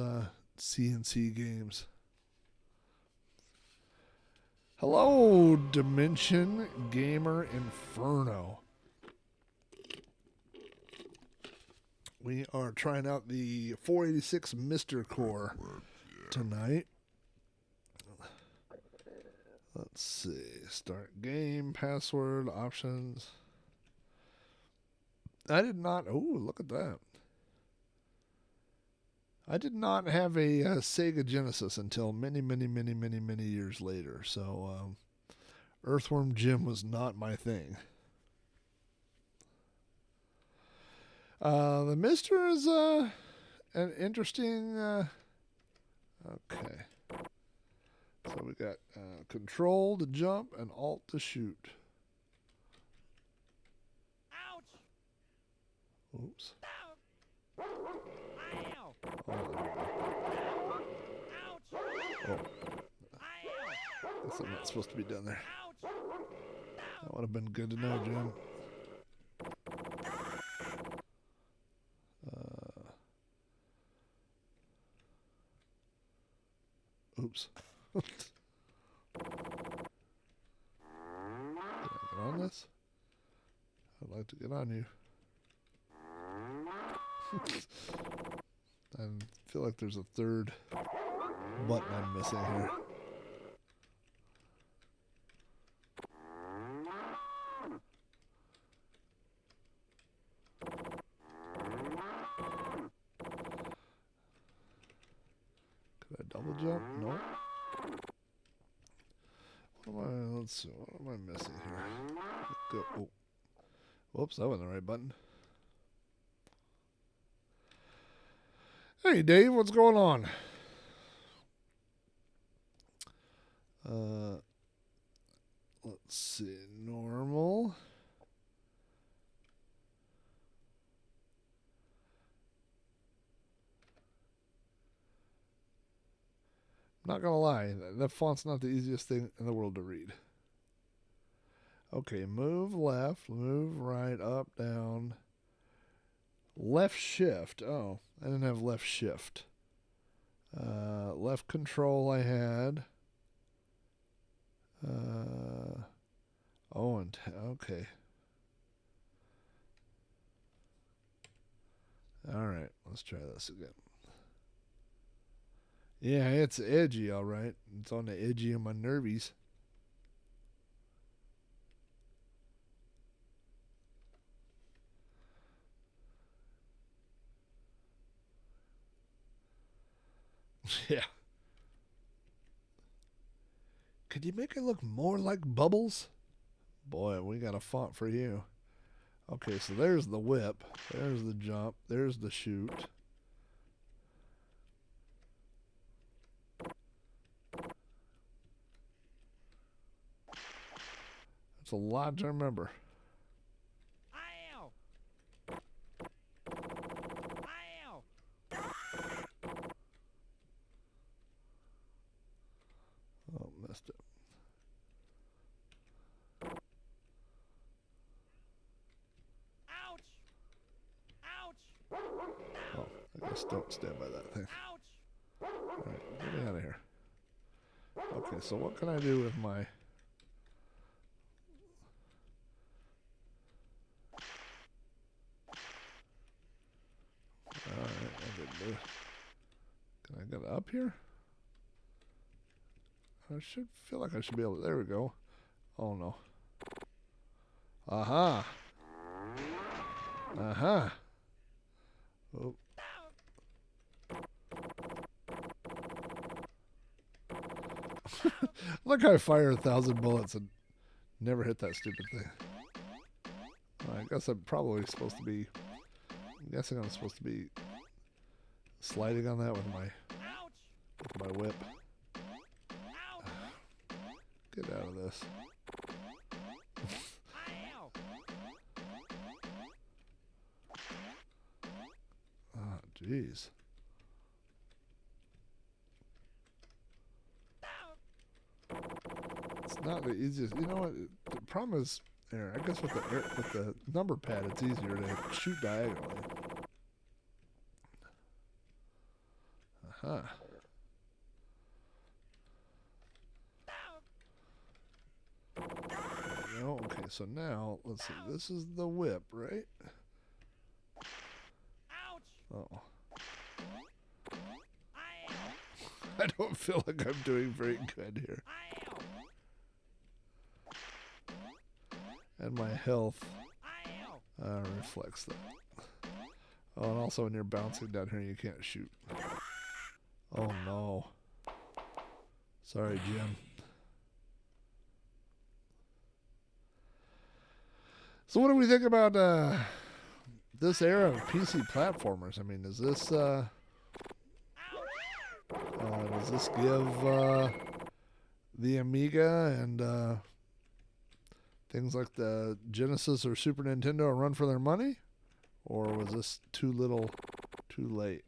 CNC games. Hello, Dimension Gamer Inferno. We are trying out the 486 MiSTer core tonight. Let's see. Start game, password, options. I did not. Oh, look at that. I did not have a Sega Genesis until many years later. So, Earthworm Jim was not my thing. The MiSTer is an interesting. Okay. So we got Control to jump and Alt to shoot. Ouch! Oops. Ow! Oh, Ouch! oh. Ow! Guess I'm not supposed to be down there. Ouch! That would have been good to know, Jim. Oops. Can I get on this? I'd like to get on you. I feel like there's a third button I'm missing here. Could I double jump? No. Let's see. What am I missing here? Go. Oh. Whoops, that wasn't the right button. Hey, Dave, what's going on? Let's see. Normal. Not gonna lie, that font's not the easiest thing in the world to read. Okay, move left, move right, up, down. Left shift. Oh, I didn't have left shift. Left control I had. Okay. All right, let's try this again. Yeah, it's edgy, all right. It's on the edgy of my nervies. Yeah. Could you make it look more like Bubbles? Boy, we got a font for you. Okay, so there's the whip. There's the jump. There's the shoot. That's a lot to remember. Ow! Ow! Oh, messed up. Ouch! Ouch! Oh, I guess don't stand by that thing. Ouch! Alright, get me out of here. Okay, so what can I do with my... Alright, I didn't do it. Can I get up here? I should feel like I should be able to. There we go. Oh no. Aha. Aha. Oh. Look how I fire 1,000 bullets and never hit that stupid thing. Well, I guess I'm probably supposed to be. I'm guessing I'm supposed to be sliding on that with my whip. Get out of this. Oh, jeez. It's not the easiest. You know what? The problem is, I guess with the number pad, it's easier to shoot diagonally. Aha. There we go. Okay, so now let's see. This is the whip, right? Oh. I don't feel like I'm doing very good here. And my health reflects that. Oh, and also when you're bouncing down here, you can't shoot. Oh no. Sorry, Jim. So what do we think about this era of PC platformers? I mean, does this give the Amiga and things like the Genesis or Super Nintendo a run for their money? Or was this too little, too late?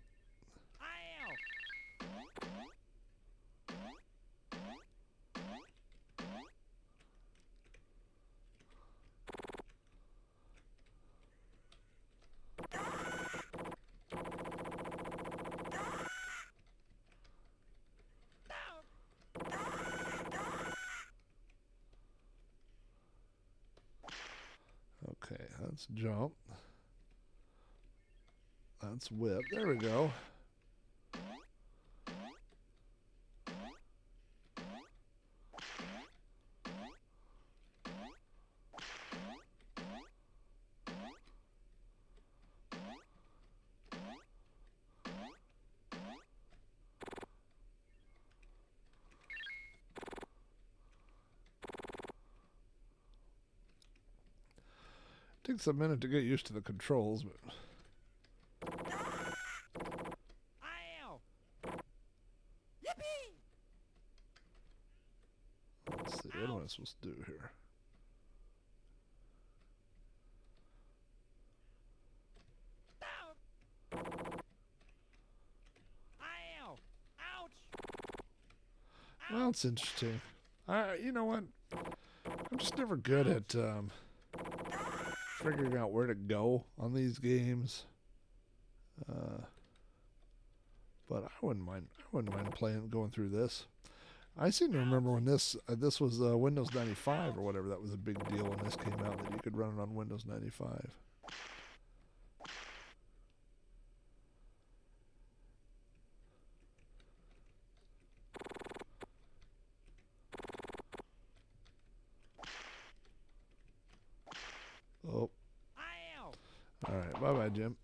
Okay, that's jump. That's whip. There we go. Takes a minute to get used to the controls, but let's see, what am I supposed to do here? Well, it's interesting. You know what? I'm just never good at figuring out where to go on these games. But I wouldn't mind going through this. I seem to remember when this was Windows 95 or whatever. That was a big deal when this came out, that you could run it on Windows 95. Oh. All right. Bye-bye, Jim.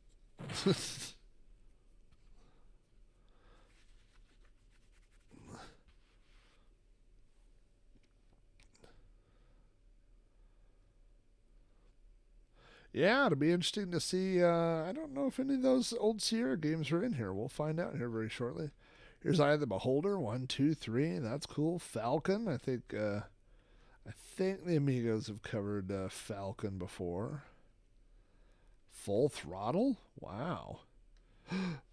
Yeah, it'll be interesting to see. I don't know if any of those old Sierra games are in here. We'll find out here very shortly. Here's Eye of the Beholder. 1, 2, 3. That's cool. Falcon. I think the Amigos have covered Falcon before. Full Throttle. Wow.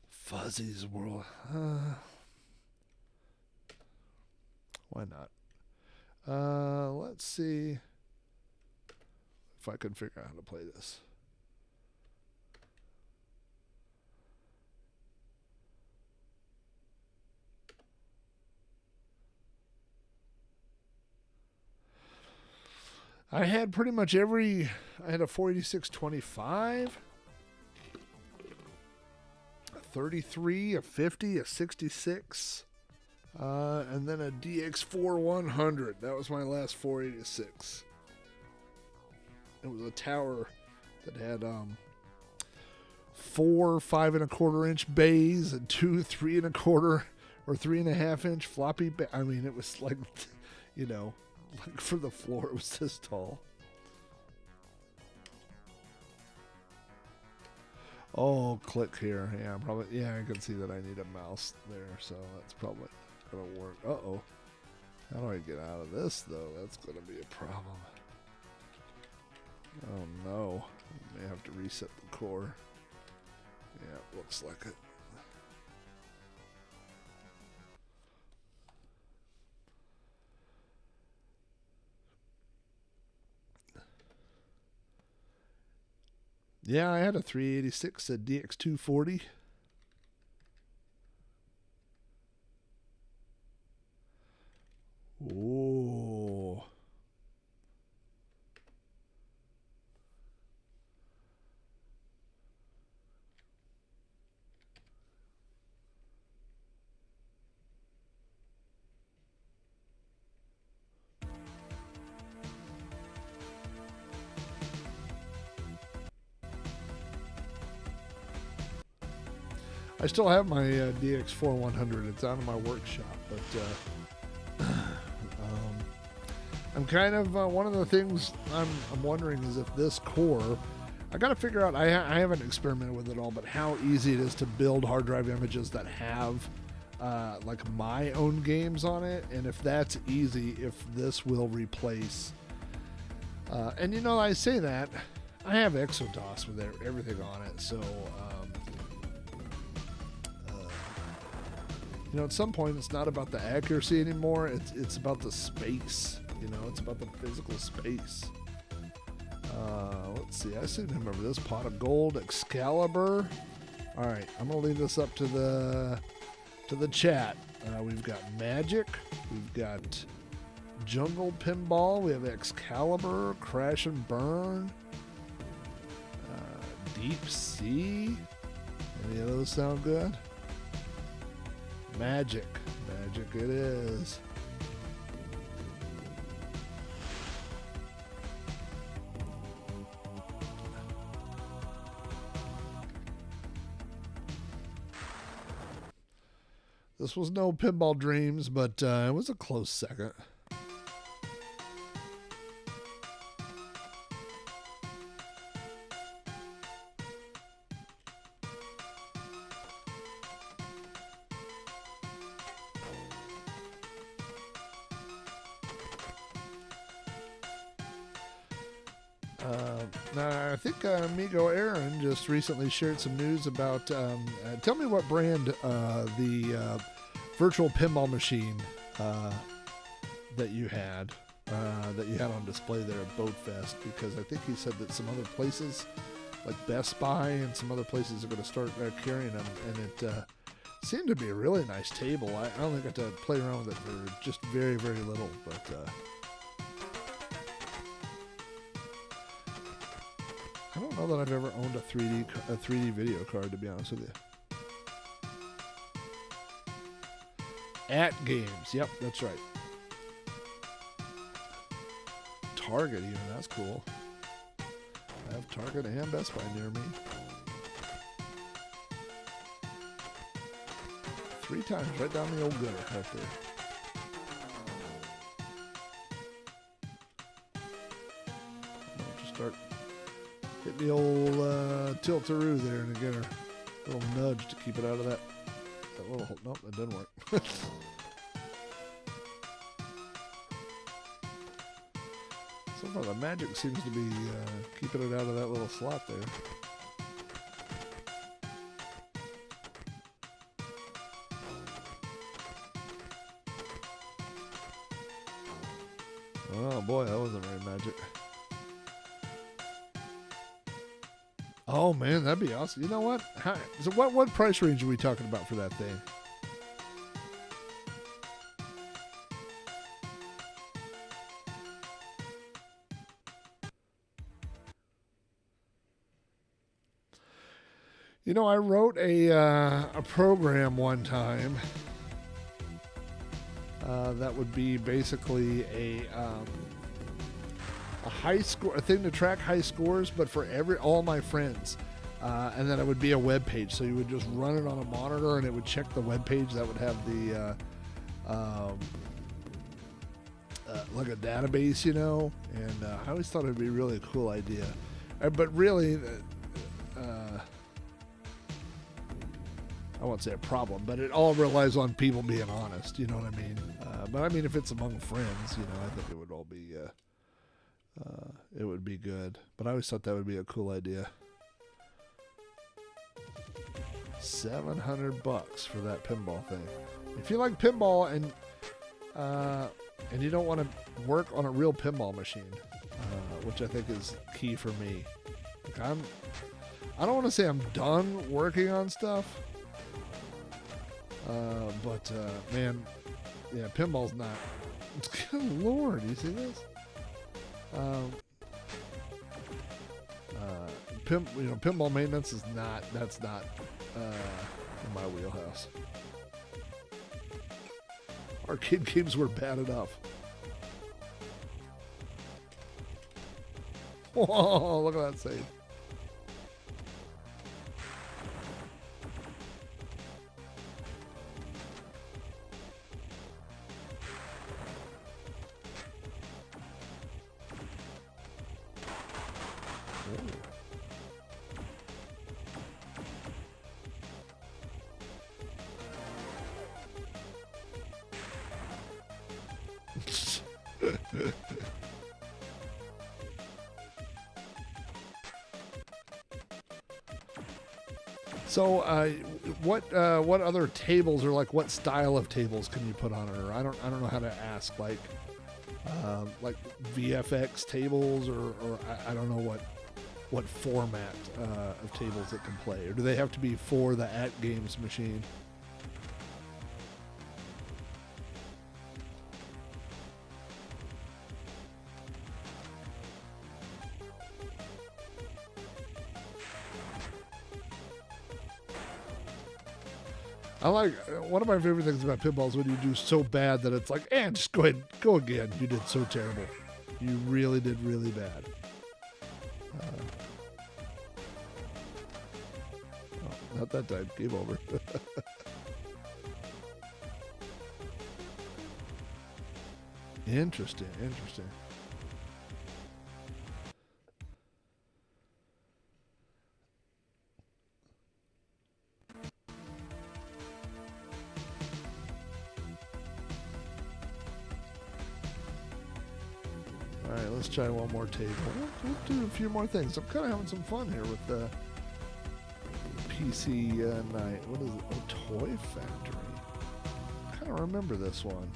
Fuzzy's World. Why not? Let's see if I can figure out how to play this. I had pretty much I had a 486-25, a 33, a 50, a 66, And then a DX4100. That was my last 486. It was a tower that had 4 5 1/4 inch bays and 2 3 1/4 or 3.5 inch floppy. I mean, it was like, you know, like for the floor, it was this tall. Oh, click here. Yeah, probably. Yeah, I can see that I need a mouse there, so that's probably gonna work. Uh-oh. How do I get out of this, though? That's gonna be a problem. Oh, no. I may have to reset the core. Yeah, it looks like it. Yeah, I had a 386, a DX240. Oh. I still have my DX4100. It's out of my workshop, but I'm kind of one of the things I'm wondering is if this core, I got to figure out. I haven't experimented with it all, but how easy it is to build hard drive images that have like my own games on it, and if that's easy, if this will replace. And you know, I say that I have Exodos with everything on it, so. You know, at some point, it's not about the accuracy anymore. It's about the space. You know, it's about the physical space. Let's see. I seem to remember this pot of gold, Excalibur. All right, I'm gonna leave this up to the chat. We've got Magic. We've got Jungle Pinball. We have Excalibur, Crash and Burn, Deep Sea. Any of those sound good? Magic it is. This was no Pinball Dreams, but it was a close second. Now, I think Amigo Aaron just recently shared some news about. Tell me what brand the virtual pinball machine that you had on display there at Boat Fest, because I think he said that some other places, like Best Buy and some other places, are going to start carrying them, and it seemed to be a really nice table. I only got to play around with it for just very, very little, but. I don't know that I've ever owned a 3D video card, to be honest with you. At Games, yep, that's right. Target even, that's cool. I have Target and Best Buy near me. 3 times right down the old gutter right there. I'll just start hit the old tilt-a-roo there and get a little nudge to keep it out of that little. Nope, that didn't work. So far, the magic seems to be keeping it out of that little slot there. Oh boy, that wasn't very magic. Oh man, that'd be awesome. You know what? So what price range are we talking about for that thing? You know, I wrote a program one time that would be basically a high score, a thing to track high scores, but for all my friends. And then it would be a web page, so you would just run it on a monitor, and it would check the web page that would have the like a database, you know. And I always thought it'd be really a cool idea, but really, I won't say a problem, but it all relies on people being honest. You know what I mean? But I mean, if it's among friends, you know, I think it would all be it would be good. But I always thought that would be a cool idea. $700 for that pinball thing. If you like pinball and you don't want to work on a real pinball machine, which I think is key for me. Like I don't want to say I'm done working on stuff, but man, yeah, pinball's not. Good Lord, you see this? Pinball maintenance is not. That's not in my wheelhouse. Arcade games were bad enough. Whoa, look at that save. So, what other tables, or like what style of tables can you put on it? Or I don't know how to ask, like VFX tables, or I don't know what format of tables it can play, or do they have to be for the @games machine? I like, one of my favorite things about pinball is when you do so bad that it's like, just go ahead, go again. You did so terrible. You really did really bad. Not that time. Game over. Interesting. Alright, let's try one more table. We'll do a few more things. I'm kind of having some fun here with the PC night. What is it? Oh, Toy Factory. I kind of remember this one.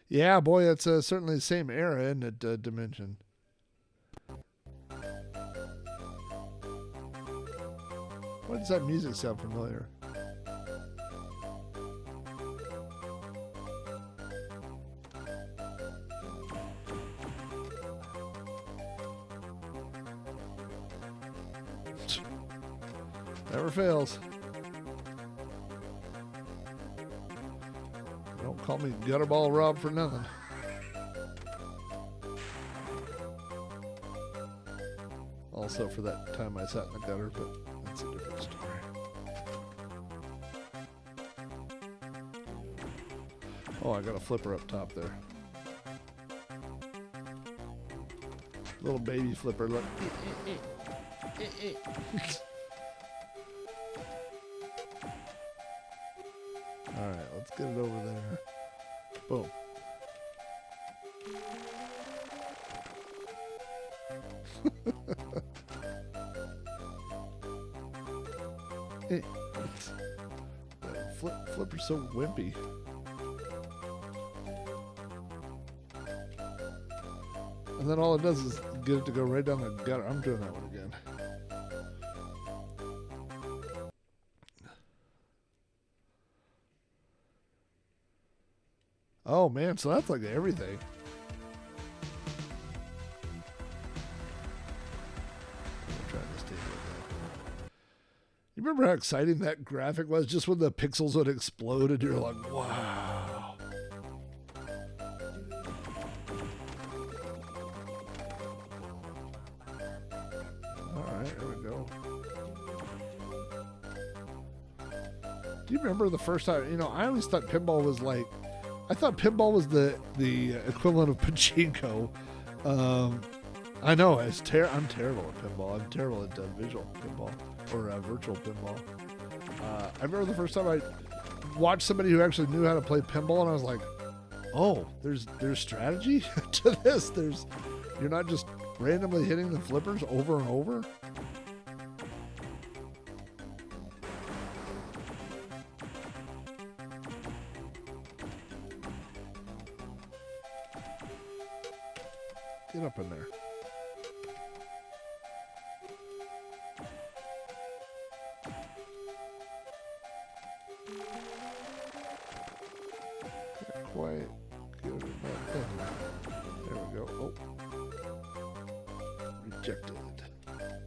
Yeah, boy, it's certainly the same era, isn't it, Dimension? Why does that music sound familiar? Never fails. Don't call me Gutterball Rob for nothing. Also for that time I sat in the gutter, but that's a different story. Oh, I got a flipper up top there. Little baby flipper. Look. Alright, let's get it over there. Boom. Hey. Flipper's so wimpy. And then all it does is get it to go right down the gutter. I'm doing that one again. Oh man, so that's like everything. I'll try this table again. You remember how exciting that graphic was? Just when the pixels would explode and you're like, wow. Alright, there we go. Do you remember the first time? You know, I always thought pinball was like, I thought pinball was the equivalent of pachinko. I know, I'm terrible at pinball. I'm terrible at visual pinball or virtual pinball. I remember the first time I watched somebody who actually knew how to play pinball, and I was like, "Oh, there's strategy to this. You're not just randomly hitting the flippers over and over." Get up in there. Quite good at that thing. There we go. Oh. Rejected. Alright,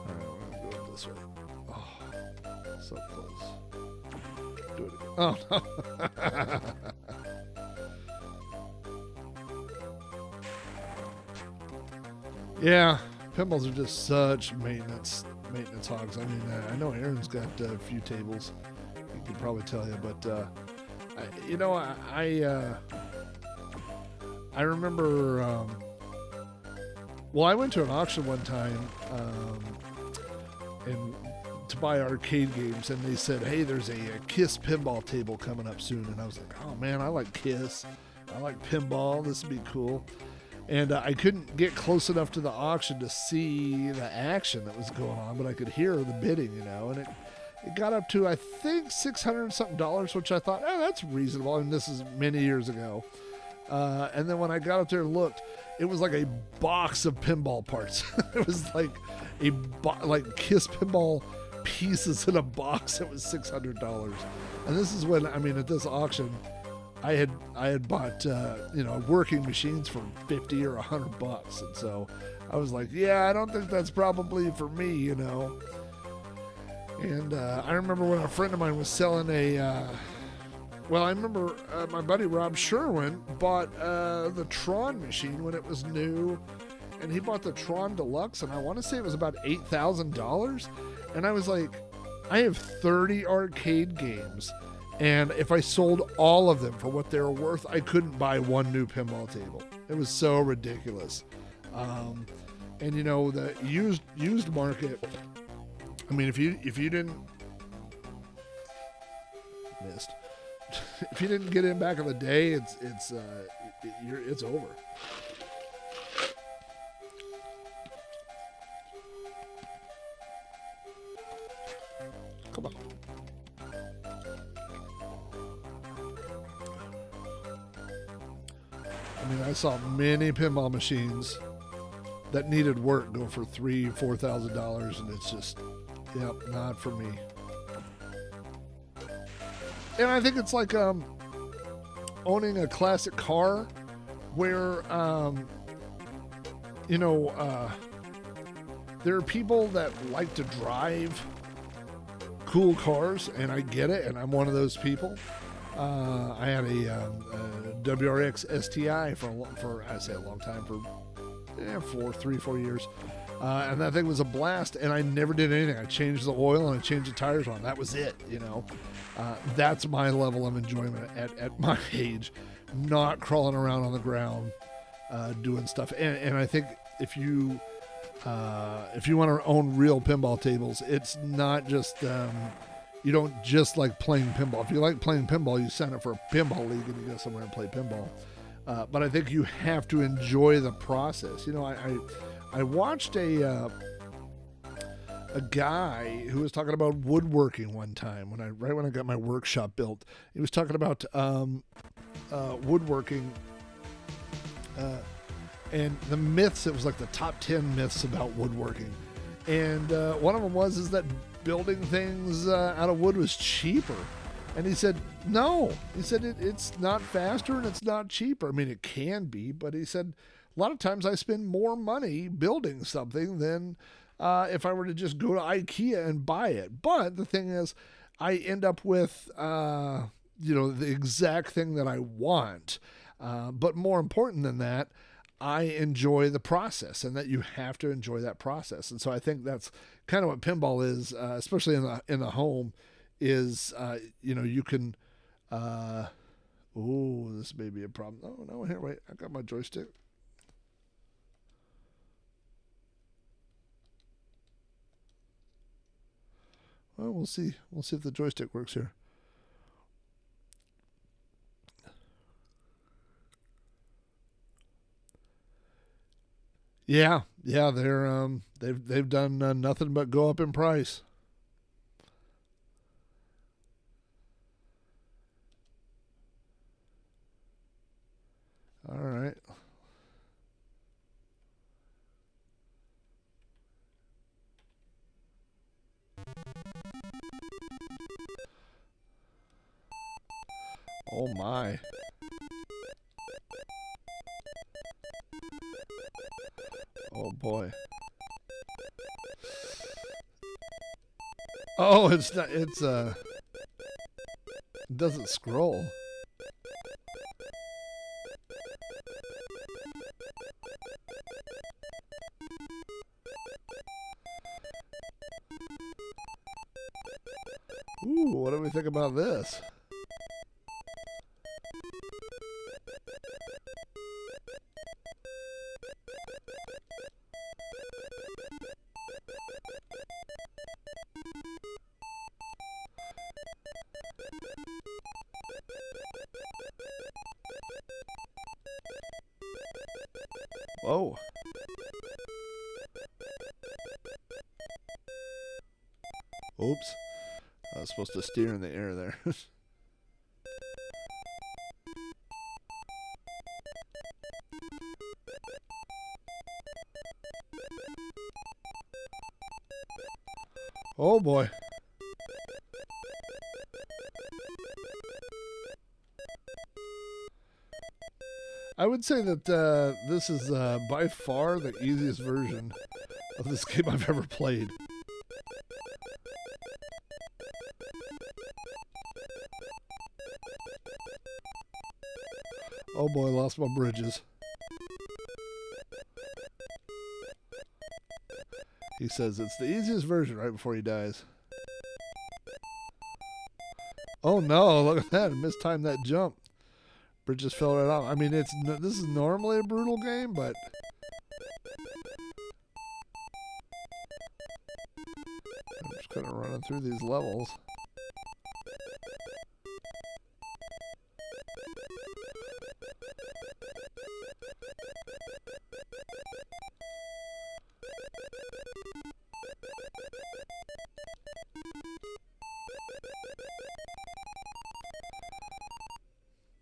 we're gonna go this way. Oh, so close. Do it again. Oh, no. Yeah, pinballs are just such maintenance hogs. I mean, I know Aaron's got a few tables. He could probably tell you, but I remember. Well, I went to an auction one time, and to buy arcade games, and they said, "Hey, there's a Kiss pinball table coming up soon," and I was like, "Oh man, I like Kiss. I like pinball. This would be cool." And I couldn't get close enough to the auction to see the action that was going on, but I could hear the bidding, you know, and it got up to, I think, $600 something, which I thought, oh, that's reasonable. I mean, this is many years ago. And then when I got up there and looked, it was like a box of pinball parts. It was like like Kiss pinball pieces in a box that was $600. And this is when, I mean, at this auction, I had bought working machines for $50 or $100, and so I was like, yeah, I don't think that's probably for me, you know. And I remember when a friend of mine was selling I remember my buddy Rob Sherwin bought the Tron machine when it was new, and he bought the Tron Deluxe, and I want to say it was about $8,000, and I was like, I have 30 arcade games. And if I sold all of them for what they were worth, I couldn't buy one new pinball table. It was so ridiculous. And you know, the used market. I mean, if you didn't missed, if you didn't get in back in the day, it's over. Come on. I mean, I saw many pinball machines that needed work go for $3,000-$4,000, and it's just, yep, not for me. And I think it's like owning a classic car, where there are people that like to drive cool cars, and I get it, and I'm one of those people. I had a WRX STI for I say a long time, for 4 years, and that thing was a blast. And I never did anything. I changed the oil and I changed the tires on. That was it. You know, that's my level of enjoyment at my age. Not crawling around on the ground, doing stuff. And I think if you want to own real pinball tables, it's not just you don't just like playing pinball. If you like playing pinball, you sign up for a pinball league and you go somewhere and play pinball. But I think you have to enjoy the process. You know, I watched a guy who was talking about woodworking one time right when I got my workshop built. He was talking about woodworking and the myths. It was like the top 10 myths about woodworking, and one of them is that building things out of wood was cheaper. And he said, no. He said, it's not faster and it's not cheaper. I mean, it can be, but he said, a lot of times I spend more money building something than if I were to just go to IKEA and buy it. But the thing is, I end up with, the exact thing that I want. But more important than that, I enjoy the process, and that you have to enjoy that process. And so I think that's kind of what pinball is, especially in the home, is, you can, this may be a problem. Oh, no, here, wait, I got my joystick. Well, we'll see. We'll see if the joystick works here. Yeah, they've done nothing but go up in price. All right. Oh my. Oh boy. Oh, it's not, it doesn't scroll. Ooh, what do we think about this? Whoa. Oops. I was supposed to steer in the air there. Oh boy. I would say that this is by far the easiest version of this game I've ever played. Oh boy, lost my bridges. He says it's the easiest version right before he dies. Oh no, look at that. I mistimed that jump. Bridges fell right off. I mean, this is normally a brutal game, but I'm just kind of running through these levels.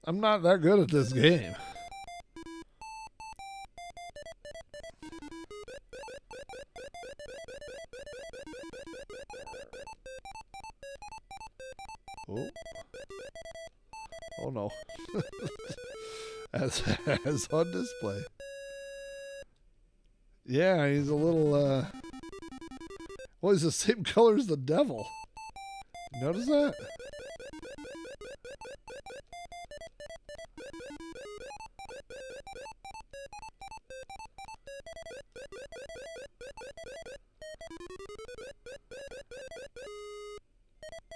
I'm not that good at this game. Oh. Oh no. as on display. Yeah, he's a little well, he's the same color as the devil. Notice that?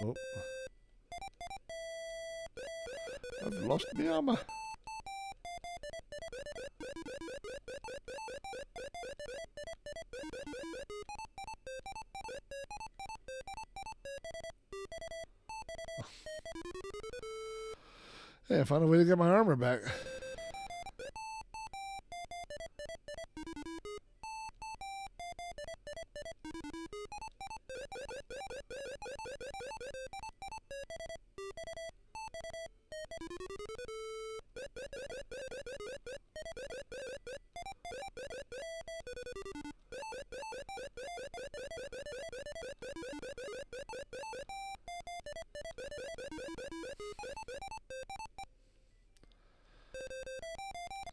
Oh. I've lost my armor. Hey, I found a way to get my armor back.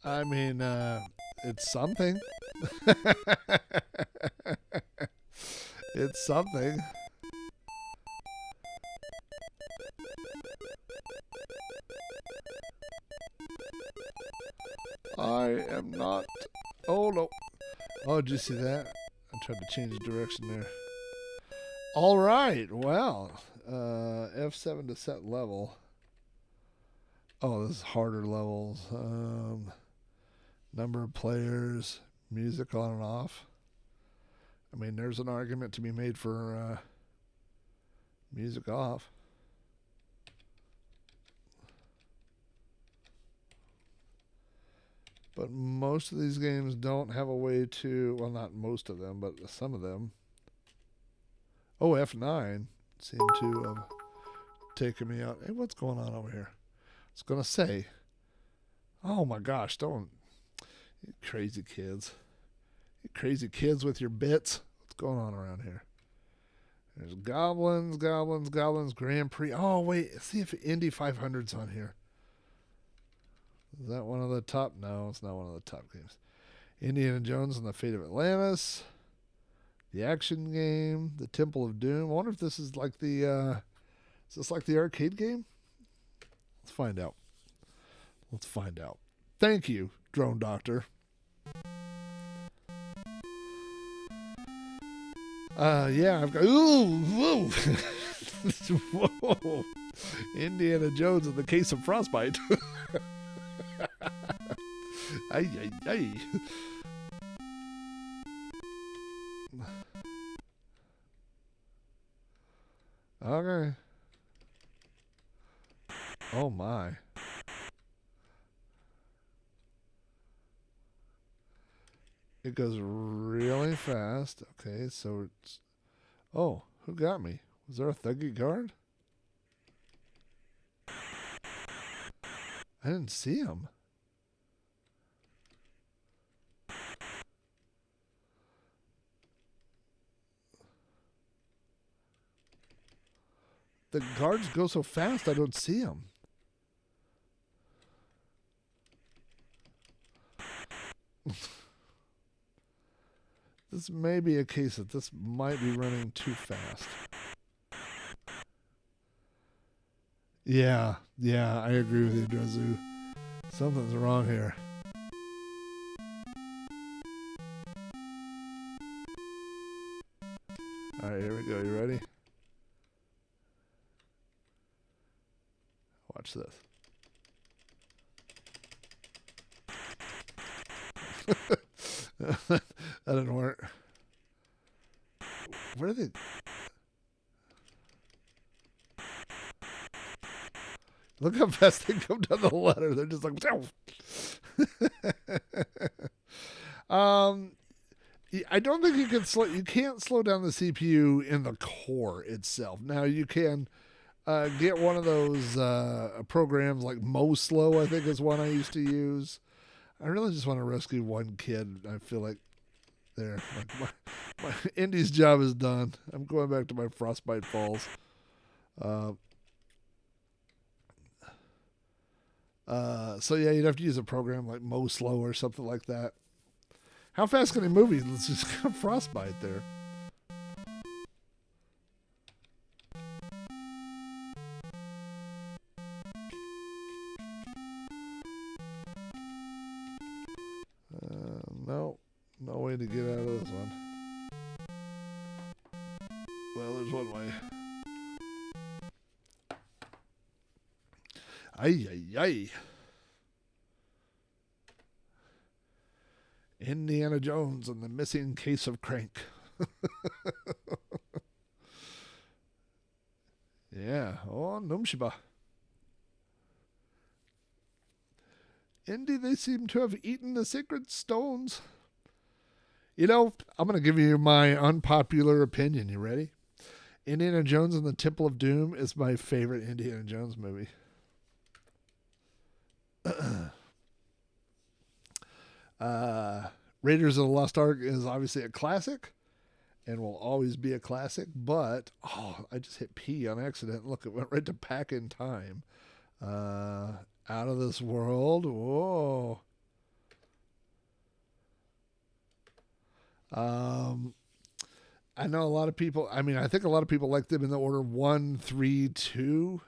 I mean, it's something. It's something. I am not. Oh no. Oh, did you see that? I tried to change direction there. All right. Well, F7 to set level. Oh, this is harder levels. Number of players, music on and off. I mean, there's an argument to be made for music off. But most of these games don't have a way to, well, not most of them, but some of them. Oh, F9 seemed to have taken me out. Hey, what's going on over here? I was going to say, oh my gosh, don't, you crazy kids. You crazy kids with your bits. What's going on around here? There's Goblins, Grand Prix. Oh, wait, see if Indy 500's on here. Is that one of the top? No, it's not one of the top games. Indiana Jones and the Fate of Atlantis. The action game. The Temple of Doom. I wonder if this is like the, is this like the arcade game? Let's find out. Let's find out. Thank you, Drone Doctor. Yeah, I've got, ooh, whoa. Whoa. Indiana Jones in the Case of Frostbite. Ay, ay, ay. Okay. Oh my. It goes really fast. Okay, so it's... Oh, who got me? Was there a thuggy guard? I didn't see him. The guards go so fast, I don't see them. This may be a case that this might be running too fast. Yeah, I agree with you, Drezu. Something's wrong here. Alright, here we go. You ready? Watch this. That didn't work. Where are they? Look how fast they come down the ladder. They're just like, I don't think you can slow. You can't slow down the CPU in the core itself. Now you can get one of those programs like MoSlow. I think is one I used to use. I really just want to rescue one kid. I feel like there, my Indy's job is done. I'm going back to my Frostbite Falls. So yeah, you'd have to use a program like MoSlow or something like that. How fast can he move? Let's just get Frostbite there. No way to get out of this one. Well, there's one way. Ay, ay, ay. Indiana Jones and the Missing Case of Crank. Yeah. Oh, Numshiba. Indy, they seem to have eaten the sacred stones. You know, I'm going to give you my unpopular opinion. You ready? Indiana Jones and the Temple of Doom is my favorite Indiana Jones movie. Raiders of the Lost Ark is obviously a classic and will always be a classic, but I just hit P on accident. Look, it went right to Back in Time. Out of This World. Whoa. I know a lot of people. I mean, I think a lot of people like them in the order 1, 3, 2.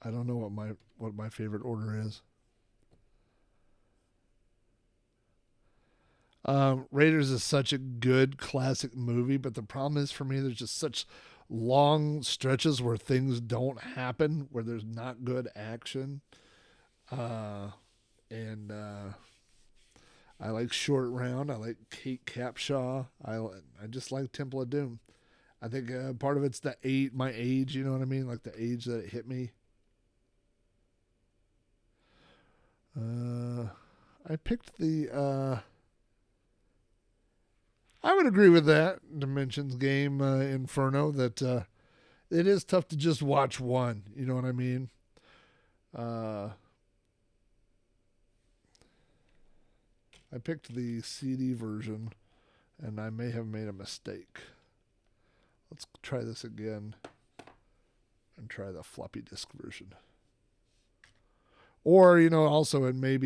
I don't know what my favorite order is. Raiders is such a good classic movie, but the problem is for me, there's just such long stretches where things don't happen, where there's not good action. And I like Short Round. I like Kate Capshaw. I just like Temple of Doom. I think part of it's my age, you know what I mean? Like the age that it hit me. I picked the... I would agree with that Dimensions game, Inferno, that it is tough to just watch one. You know what I mean? I picked the CD version, and I may have made a mistake. Let's try this again and try the floppy disk version. Or, also it may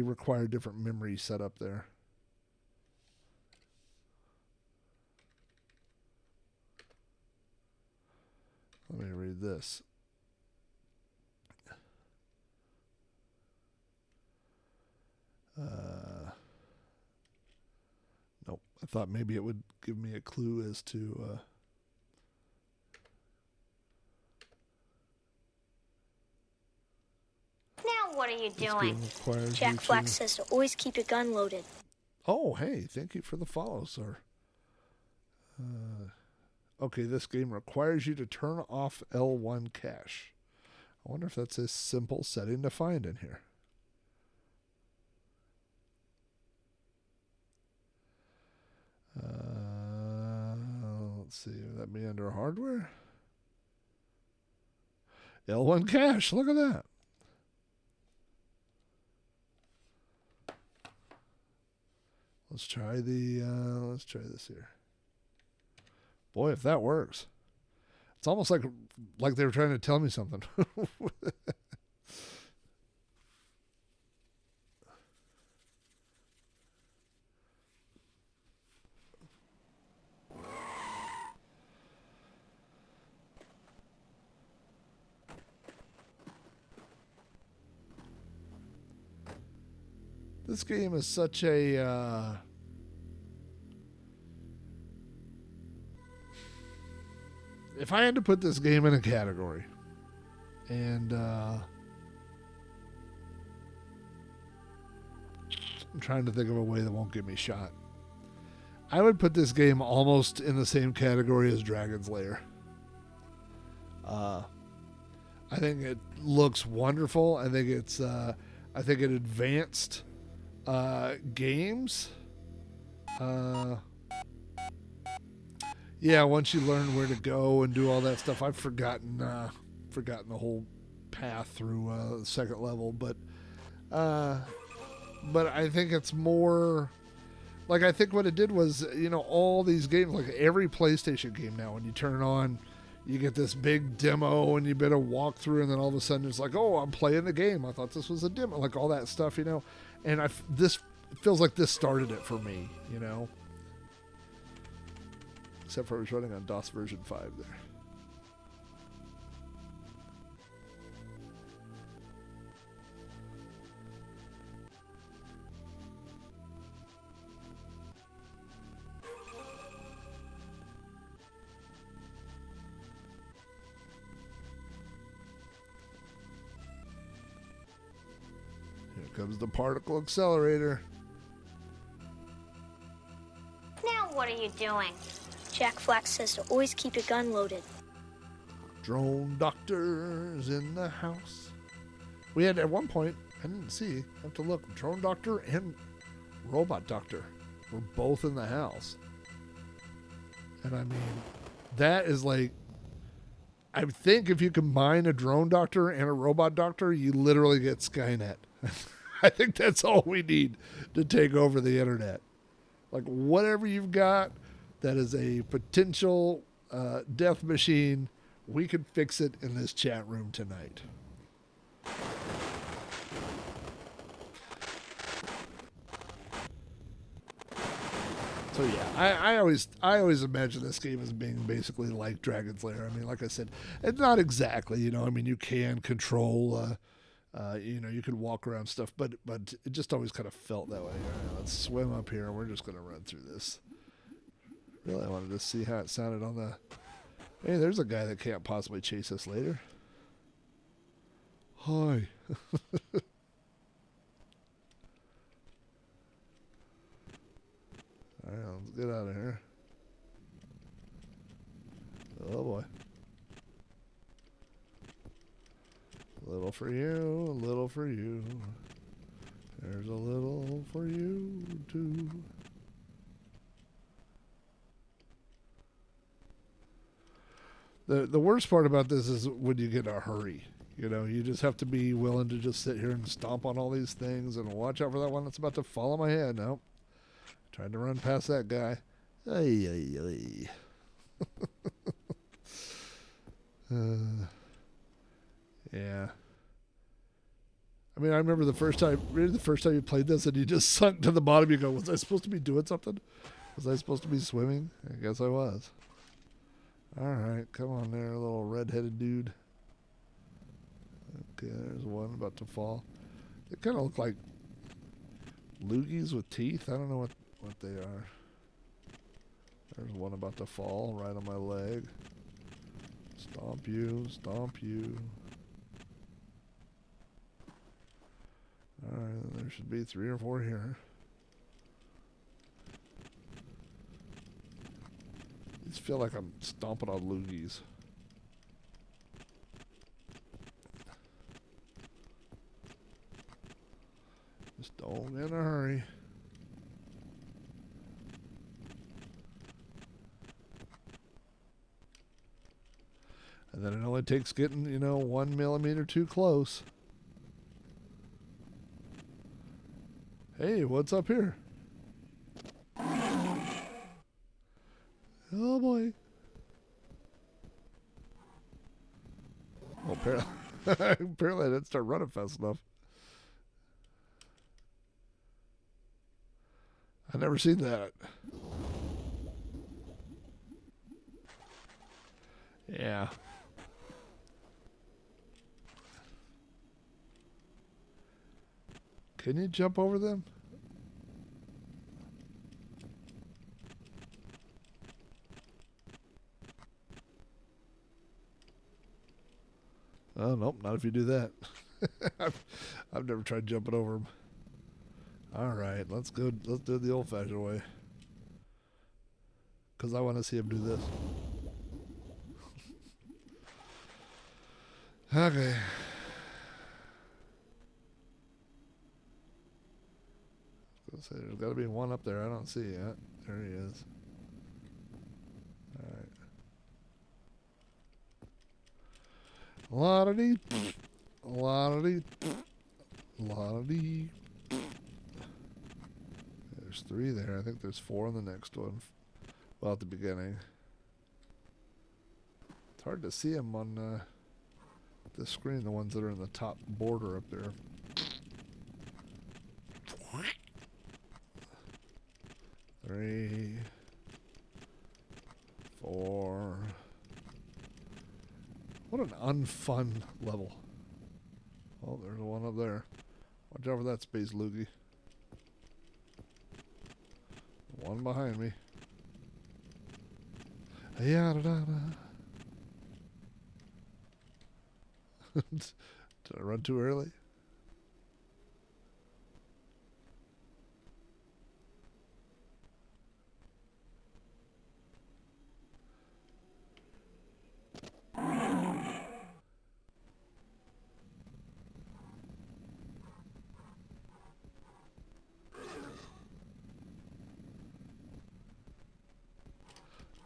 require different memory setup there. Let me read this. Nope. I thought maybe it would give me a clue as to... Now what are you this doing? game requires Jack you Flack to- says to always keep your gun loaded. Oh, hey, thank you for the follow, sir. Okay, this game requires you to turn off L1 cache. I wonder if that's a simple setting to find in here. Let's see, would that be under hardware? L1 cache, look at that. Let's try this here. Boy, if that works. It's almost like they were trying to tell me something. This game is such a... if I had to put this game in a category, and I'm trying to think of a way that won't get me shot, I would put this game almost in the same category as Dragon's Lair. I think it looks wonderful. I think it advanced games. Yeah, once you learn where to go and do all that stuff, I've forgotten the whole path through the second level, but I think it's more like, I think what it did was, all these games, like every PlayStation game now, when you turn it on, you get this big demo and you better walk through, and then all of a sudden it's like, oh, I'm playing the game. I thought this was a demo, like all that stuff, and this feels like this started it for me, Except for it was running on DOS version 5 there. Here comes the particle accelerator. Now what are you doing? Jack Flack says to always keep your gun loaded. Drone doctors in the house. We had, at one point, I didn't see, I have to look, drone doctor and robot doctor were both in the house. And I mean, that is like, I think if you combine a drone doctor and a robot doctor, you literally get Skynet. I think that's all we need to take over the internet. Like, whatever you've got that is a potential death machine, we could fix it in this chat room tonight. So yeah, I always imagine this game as being basically like Dragon's Lair. I mean, like I said, it's not exactly, you know. I mean, you can control, you know, you can walk around stuff, but it just always kind of felt that way. All right, let's swim up here. We're just gonna run through this. Really, I wanted to see how it sounded on the. Hey, there's a guy that can't possibly chase us later. Hi. All right, let's get out of here. Oh boy. A little for you, a little for you. There's a little for you too. The worst part about this is when you get in a hurry. You know, you just have to be willing to just sit here and stomp on all these things and watch out for that one that's about to fall on my head. Nope. Tried to run past that guy. Ay, ay, ay. Yeah. I mean, I remember the first time you played this and you just sunk to the bottom. You go, was I supposed to be doing something? Was I supposed to be swimming? I guess I was. All right, come on there, little red-headed dude. Okay, there's one about to fall. They kind of look like loogies with teeth. I don't know what they are. There's one about to fall right on my leg. Stomp you, stomp you. Alright, there should be 3 or 4 here. I just feel like I'm stomping on loogies. Just don't get in a hurry. And then it only takes getting, you know, 1 millimeter too close. Hey, what's up here? Oh boy. Well, apparently I didn't start running fast enough. I've never seen that. Yeah. Can you jump over them? Oh, nope, not if you do that. I've never tried jumping over them. All right, let's do it the old-fashioned way. Because I want to see him do this. Okay. Say there's got to be one up there. I don't see it yet. There he is. All right. A lot of these. A lot of these. A lot of these. There's 3 there. I think there's 4 on the next one. Well, at the beginning. It's hard to see them on the screen, the ones that are in the top border up there. Three, 4. What an unfun level. Oh, there's one up there. Watch out for that space loogie. One behind me. Yeah, da, da, da. Did I run too early?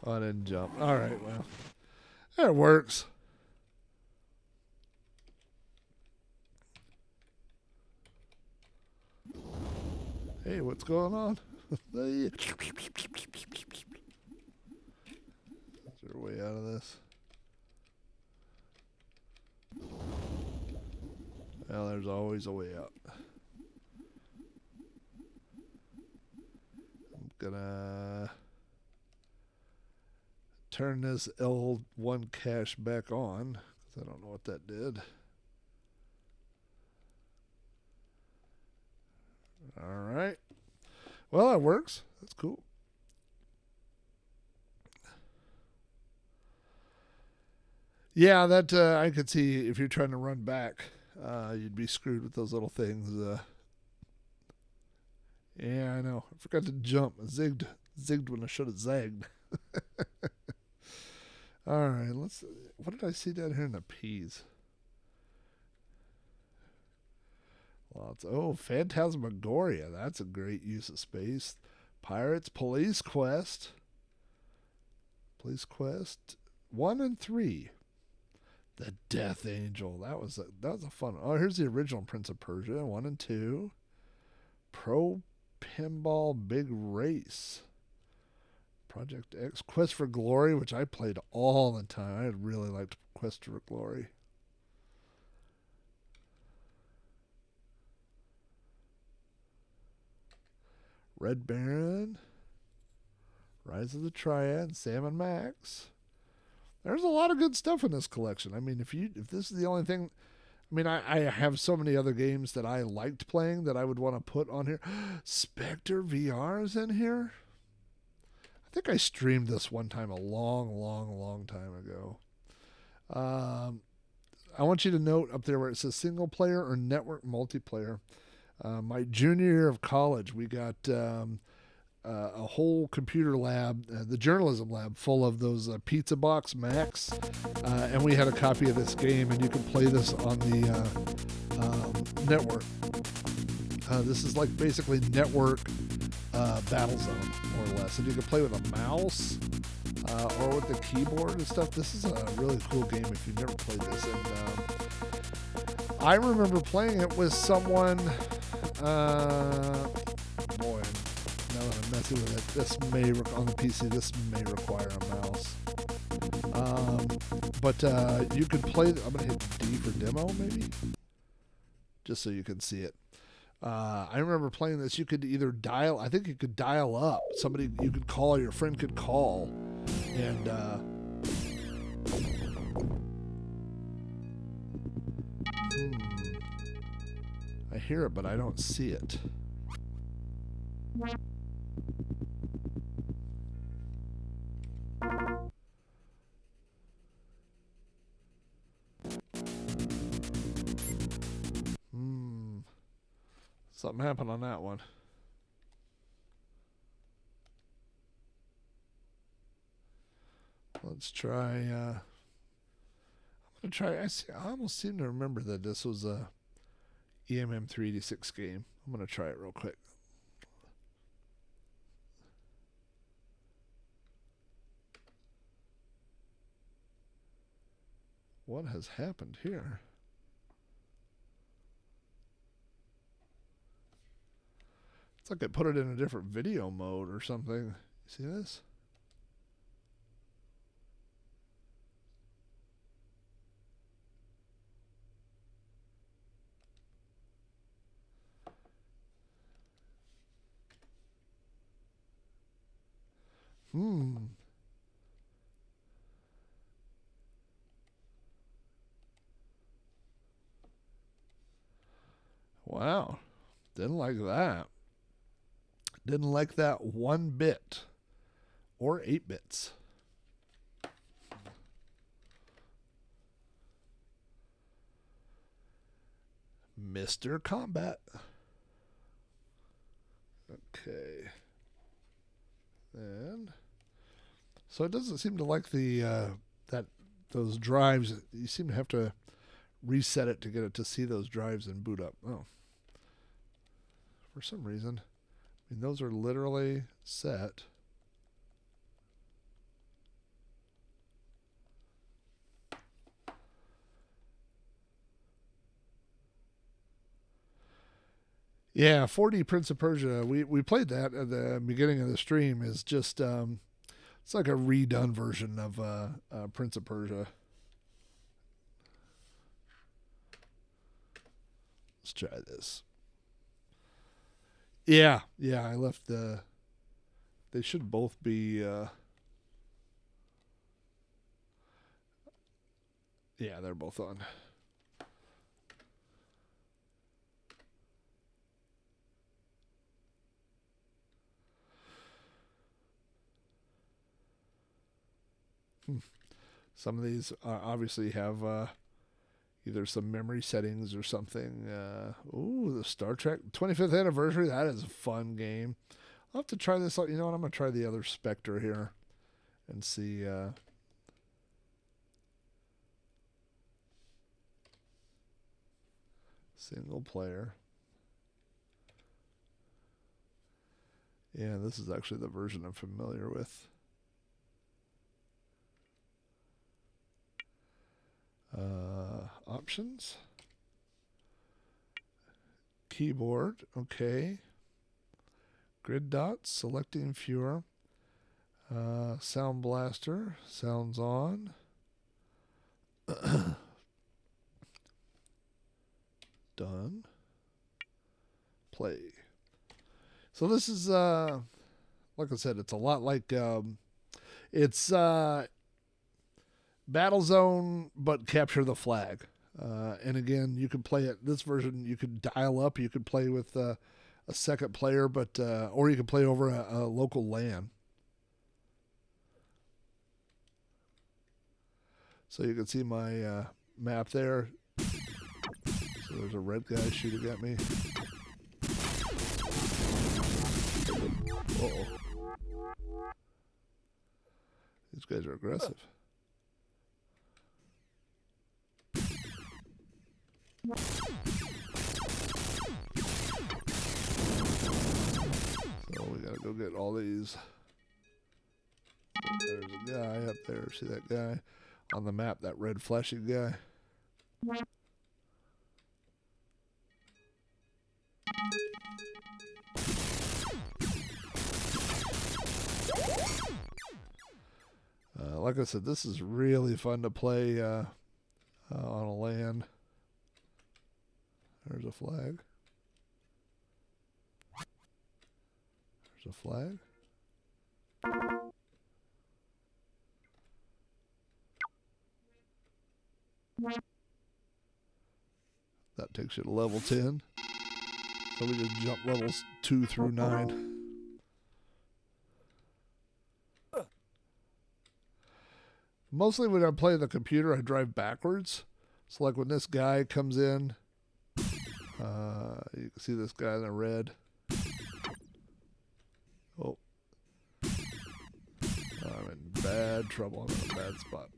Oh, I didn't jump. All right, well, it works. Hey, what's going on? Is there a way out of this? Well, there's always a way out. I'm gonna turn this L1 cache back on because I don't know what that did. All right. Well, that works. That's cool. Yeah, that I could see if you're trying to run back, you'd be screwed with those little things. Yeah, I know. I forgot to jump. I zigged when I should have zagged. All right, let's. What did I see down here in the P's? Lots. Oh, Phantasmagoria. That's a great use of space. Pirates, Police Quest. Police Quest 1 and 3. The Death Angel. That was a fun one. Oh, here's the original Prince of Persia 1 and 2. Pro Pinball Big Race. Project X. Quest for Glory, which I played all the time. I really liked Quest for Glory. Red Baron. Rise of the Triad. Sam and Max. There's a lot of good stuff in this collection. I mean, if this is the only thing, I mean, I have so many other games that I liked playing that I would want to put on here. Specter Vr is in here. I think I streamed this one time a long time ago. I want you to note up there where it says single player or network multiplayer. My junior year of college, we got a whole computer lab, the journalism lab, full of those Pizza Box Macs, and we had a copy of this game, and you can play this on the network. This is like basically network Battlezone, more or less, and you can play with a mouse or with the keyboard and stuff. This is a really cool game if you've never played this, and I remember playing it with someone. Boy, now that I'm messing with it, this may on the PC. This may require a mouse. But you could play. I'm gonna hit D for demo, maybe, just so you can see it. I remember playing this. You could either dial. I think you could dial up. Somebody you could call. Your friend could call, and I hear it, but I don't see it. Something happened on that one. Let's try. I'm gonna try. I almost seem to remember that this was a EMM 386 game. I'm gonna try it real quick. What has happened here? It's like I put it in a different video mode or something. You see this? Wow. Didn't like that. Didn't like that 1 bit or 8 bits. MiSTer Combat. Okay. And so it doesn't seem to like the those drives. You seem to have to reset it to get it to see those drives and boot up. Oh. For some reason. I mean, those are literally set. Yeah, 4D Prince of Persia. We played that at the beginning of the stream. Is just it's like a redone version of Prince of Persia. Let's try this. Yeah, I left the They should both be... yeah, they're both on. Some of these obviously have either some memory settings or something. Ooh, the Star Trek 25th anniversary. That is a fun game. I'll have to try this out. You know what? I'm going to try the other Specter here and see. Single player. Yeah, this is actually the version I'm familiar with. Options. Keyboard, okay. Grid dots, selecting fewer. Sound blaster, sounds on. Done. Play. So this is, like I said, it's a lot like, it's Battlezone, but capture the flag. And again, you can play it. This version, you could dial up. You could play with a second player, but or you can play over a local LAN. So you can see my map there. So there's a red guy shooting at me. Uh-oh. These guys are aggressive. So we gotta go get all these. There's a guy up there. See that guy on the map? That red flashing guy. Like I said, this is really fun to play on a LAN. There's a flag. There's a flag. That takes you to level 10. So we just jump levels 2 through 9. Mostly when I play the computer, I drive backwards. So like when this guy comes in, you can see this guy in the red. Oh. I'm in bad trouble. I'm in a bad spot.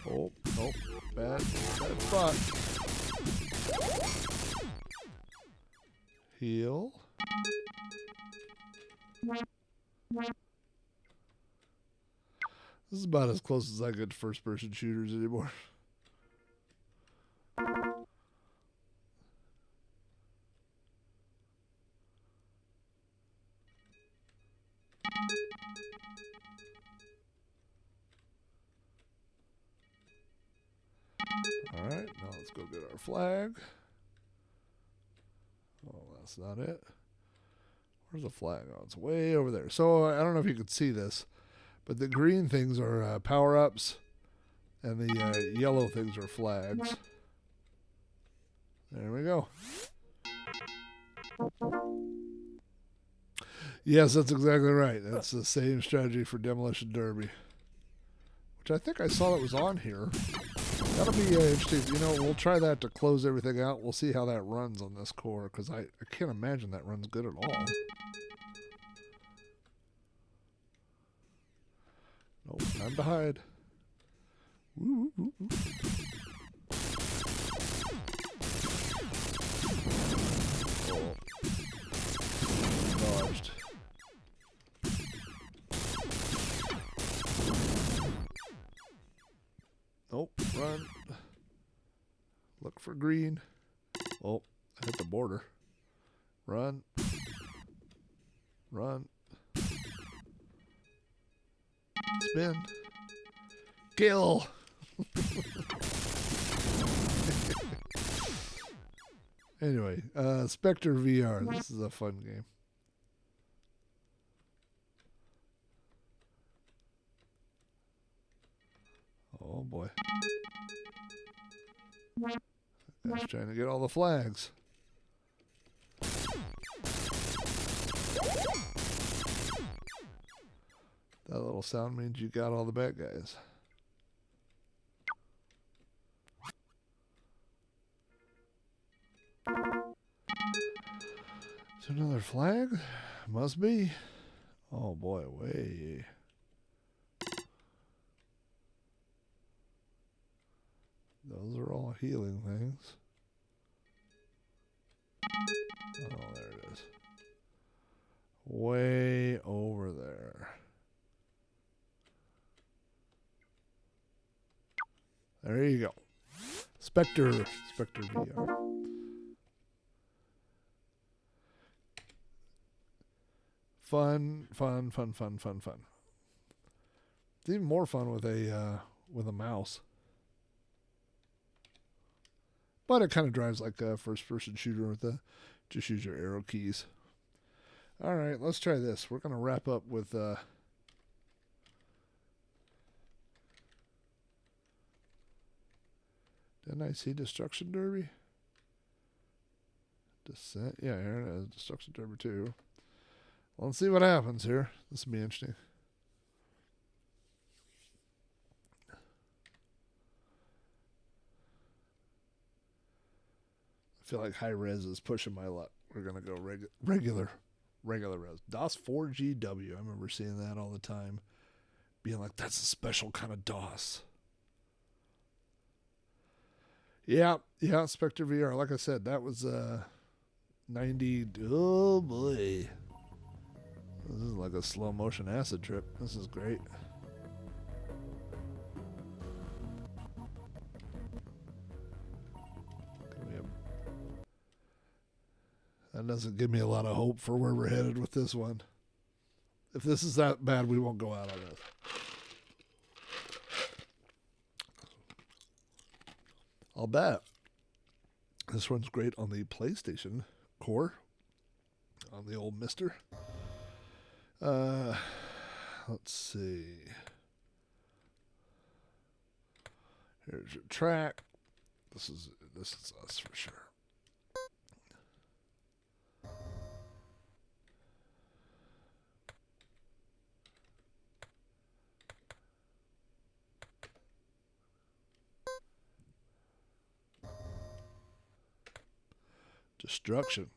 Oh, nope. Bad spot. Heal. This is about as close as I get to first-person shooters anymore. Alright, now let's go get our flag. Oh, that's not it. Where's the flag? Oh, it's way over there. So I don't know if you can see this, but the green things are power-ups, and the yellow things are flags. There we go. Yes, that's exactly right. That's the same strategy for Demolition Derby, which I think I saw that was on here. That'll be interesting. You know, we'll try that to close everything out. We'll see how that runs on this core, because I can't imagine that runs good at all. Nope, time to hide. Ooh, ooh, ooh. Oh. Dodged. Nope, run. Look for green. Oh, I hit the border. Run. Run. Spin. Kill. Anyway, Specter VR. This is a fun game. Oh boy. Guy's trying to get all the flags. That little sound means you got all the bad guys. Is there another flag? Must be. Oh boy, way. Those are all healing things. Oh, there it is. Way over there. There you go. Specter VR. Fun. It's even more fun with a mouse. But it kind of drives like a first-person shooter with just use your arrow keys. All right, let's try this. We're gonna wrap up with didn't I see Destruction Derby? Descent, yeah, here it is. Destruction Derby 2. Well, let's see what happens here. This will be interesting. I feel like high res is pushing my luck. We're gonna go regular res. DOS 4GW. I remember seeing that all the time, being like, that's a special kind of DOS. Yeah, Specter VR. Like I said, that was 90. Oh boy, this is like a slow motion acid trip. This is great. That doesn't give me a lot of hope for where we're headed with this one. If this is that bad, we won't go out on this. I'll bet. This one's great on the PlayStation Core. On the old MiSTer. Let's see. Here's your track. This is us for sure. Destruction.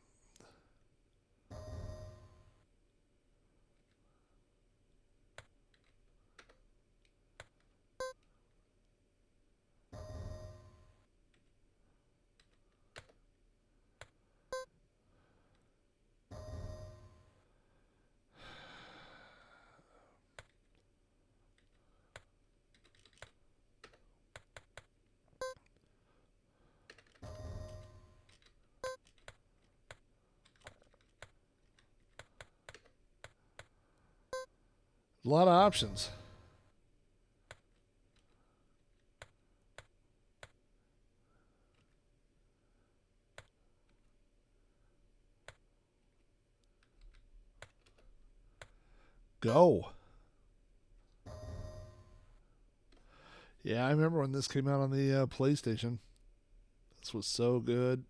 A lot of options. Go. Yeah, I remember when this came out on the PlayStation. This was so good.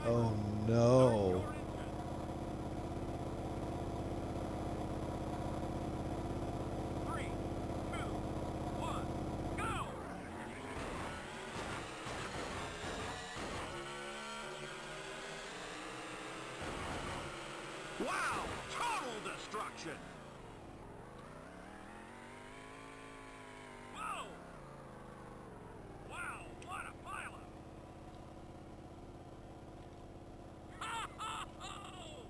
Oh no. Wow! Total destruction! Whoa! Wow, what a pileup! Ha ha ho!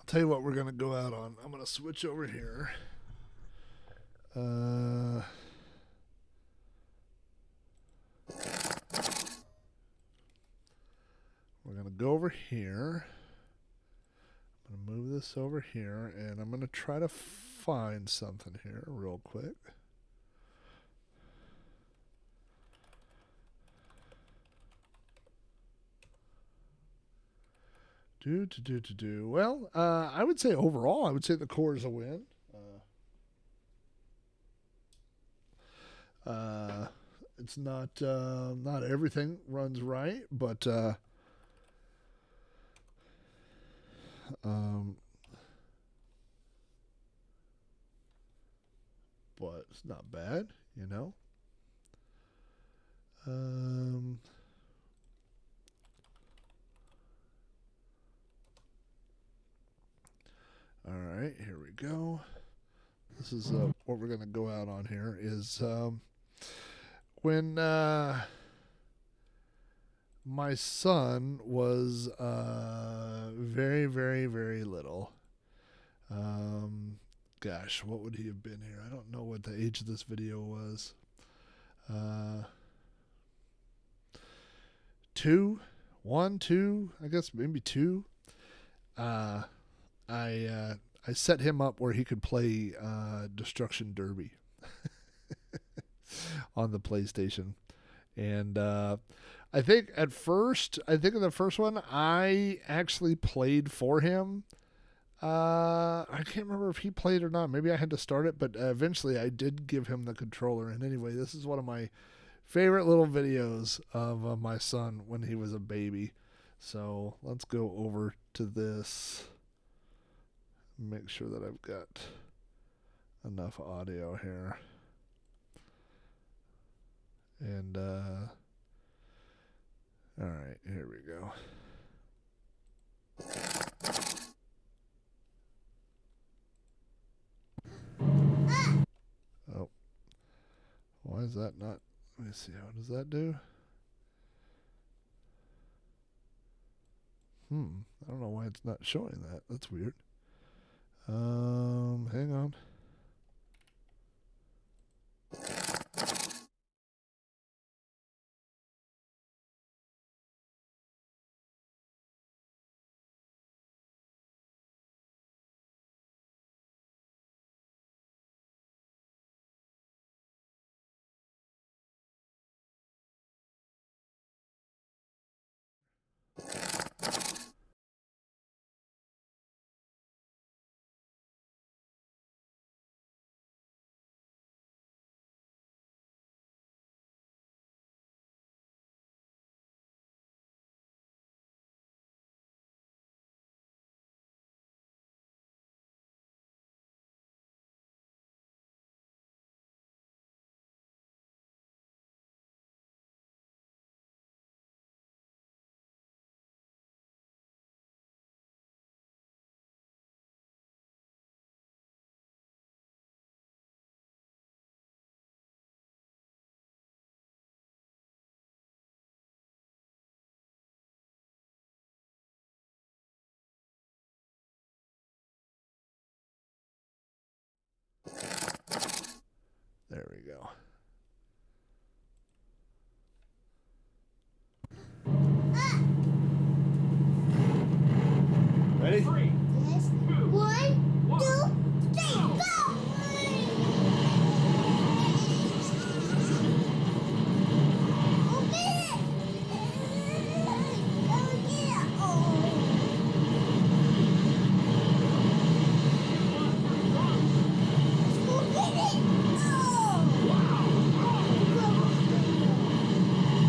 I'll tell you what we're going to go out on. I'm going to switch over here. We're going to go over here. I'm going to move this over here, and I'm going to try to find something here real quick. Well, I would say overall, I would say the core is a win. It's not everything runs right, but but it's not bad, you know. All right, here we go. This is what we're going to go out on here is when my son was very, very, very little. Gosh, what would he have been here? I don't know what the age of this video was. 2, 1, 2, I guess maybe 2. I set him up where he could play Destruction Derby on the PlayStation. And I think in the first one, I actually played for him. I can't remember if he played or not. Maybe I had to start it, but eventually I did give him the controller. And anyway, this is one of my favorite little videos of my son when he was a baby. So let's go over to this. Make sure that I've got enough audio here. And all right, here we go. Oh, why is that not? Let me see. What does that do? I don't know why it's not showing that. That's weird. Hang on. There we go. Ready? 3, 1, 2, 3, go!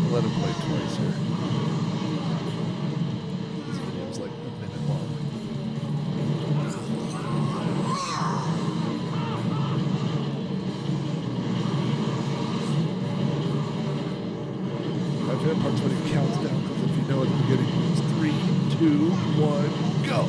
Let him play twice here. This video is like a minute long. My favorite part's when he counts down, because if you know at the beginning, it's 3, 2, 1, go!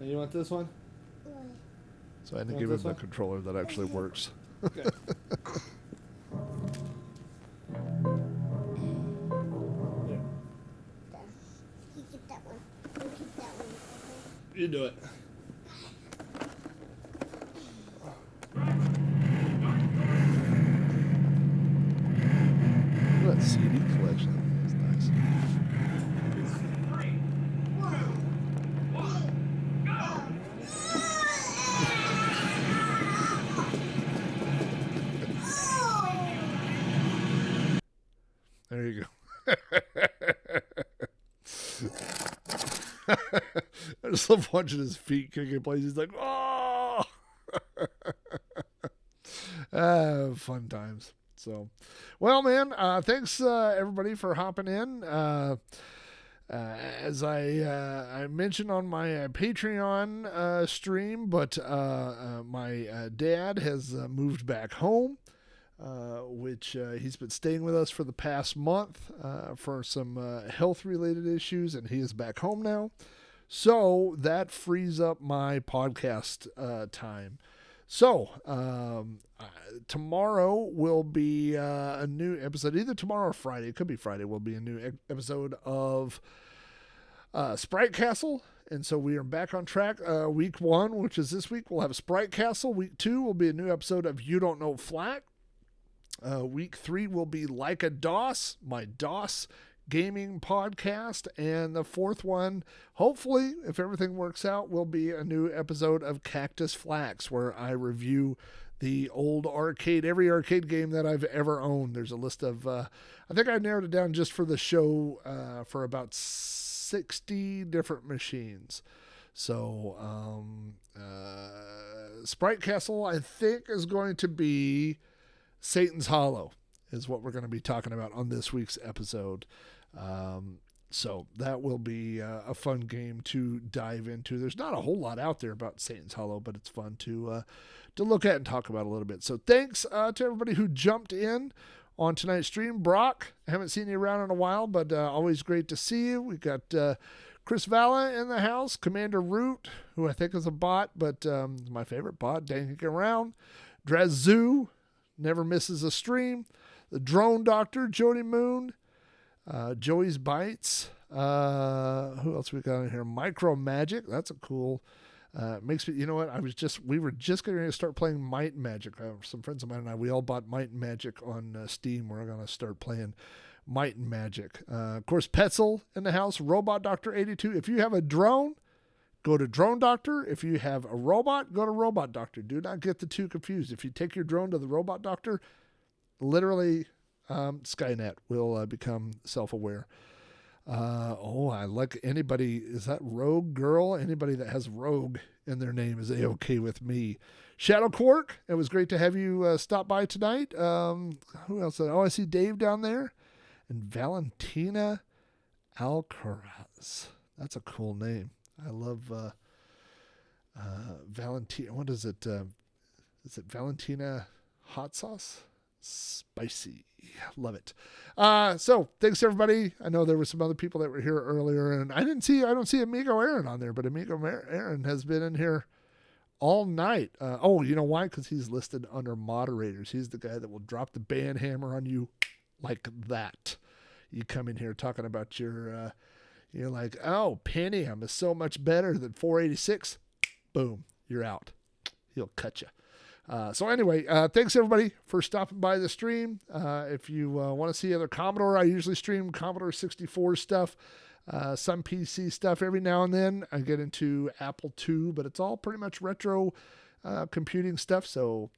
And you want this one? So I had to Want give him this the one? controller that actually works. Okay. You keep that one. You keep that one. You do it. Look at that CD collection. That's nice. There you go. I just love watching his feet kicking place. He's like, oh, fun times. So, well, man, thanks everybody for hopping in. As I mentioned on my Patreon stream, but my dad has moved back home. Which he's been staying with us for the past month for some health-related issues, and he is back home now. So that frees up my podcast time. So tomorrow will be a new episode, either tomorrow or Friday. It could be Friday. Will be a new episode of Sprite Castle. And so we are back on track. Week 1, which is this week, we'll have Sprite Castle. Week 2 will be a new episode of You Don't Know Flack. Week 3 will be Like a DOS, my DOS gaming podcast. And the 4th one, hopefully, if everything works out, will be a new episode of Cactus Flax, where I review the old every arcade game that I've ever owned. There's a list of, I think I narrowed it down just for the show for about 60 different machines. So, Sprite Castle, I think, is going to be Satan's Hollow, is what we're going to be talking about on this week's episode. So that will be a fun game to dive into. There's not a whole lot out there about Satan's Hollow, but it's fun to look at and talk about a little bit. So thanks to everybody who jumped in on tonight's stream. Brock, I haven't seen you around in a while, but always great to see you. We got Chris Valla in the house, Commander Root, who I think is a bot, but my favorite bot, danking around. Drazoo, never misses a stream. The Drone Doctor, Jody Moon, Joey's Bites. Who else we got in here? Micro Magic. That's a cool. Makes me, you know what? We were just going to start playing Might and Magic. Some friends of mine and I, we all bought Might and Magic on Steam. We're going to start playing Might and Magic. Of course, Petzel in the house. Robot Doctor 82. If you have a drone, go to Drone Doctor. If you have a robot, go to Robot Doctor. Do not get the two confused. If you take your drone to the Robot Doctor, literally Skynet will become self-aware. I like anybody. Is that Rogue Girl? Anybody that has Rogue in their name is A-OK with me. Shadow Quark, it was great to have you stop by tonight. Who else? Oh, I see Dave down there. And Valentina Alcaraz. That's a cool name. I love Valentina. What is it? Is it Valentina Hot Sauce? Spicy. Love it. So thanks everybody. I know there were some other people that were here earlier, and I don't see Amigo Aaron on there, but Amigo Aaron has been in here all night. You know why? Because he's listed under moderators. He's the guy that will drop the ban hammer on you like that. You come in here talking about you're like, oh, Pentium is so much better than 486. Boom, you're out. He'll cut you. So anyway, thanks everybody for stopping by the stream. If you want to see other Commodore, I usually stream Commodore 64 stuff, some PC stuff every now and then. I get into Apple II, but it's all pretty much retro computing stuff. So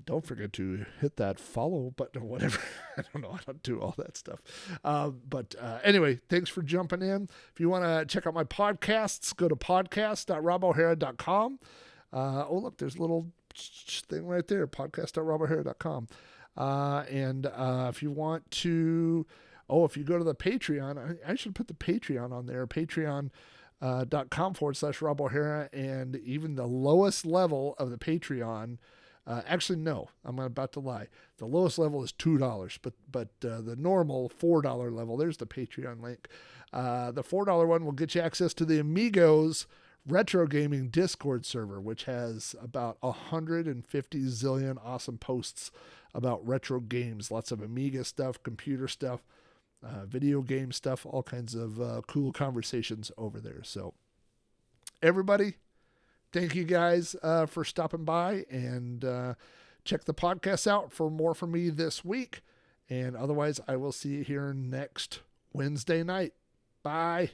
don't forget to hit that follow button or whatever. I don't know. I don't do all that stuff. But anyway, thanks for jumping in. If you want to check out my podcasts, go to podcast.robohara.com. Look, there's a little thing right there, podcast.robohara.com. And if you want to, if you go to the Patreon, I should put the Patreon on there, patreon.com/RobO'Hara, and even the lowest level of the Patreon, actually, no, I'm about to lie. The lowest level is $2, but the normal $4 level, there's the Patreon link. The $4 one will get you access to the Amigos retro gaming Discord server, which has about 150 zillion awesome posts about retro games. Lots of Amiga stuff, computer stuff, video game stuff, all kinds of cool conversations over there. So everybody, thank you guys for stopping by, and check the podcast out for more from me this week. And otherwise, I will see you here next Wednesday night. Bye.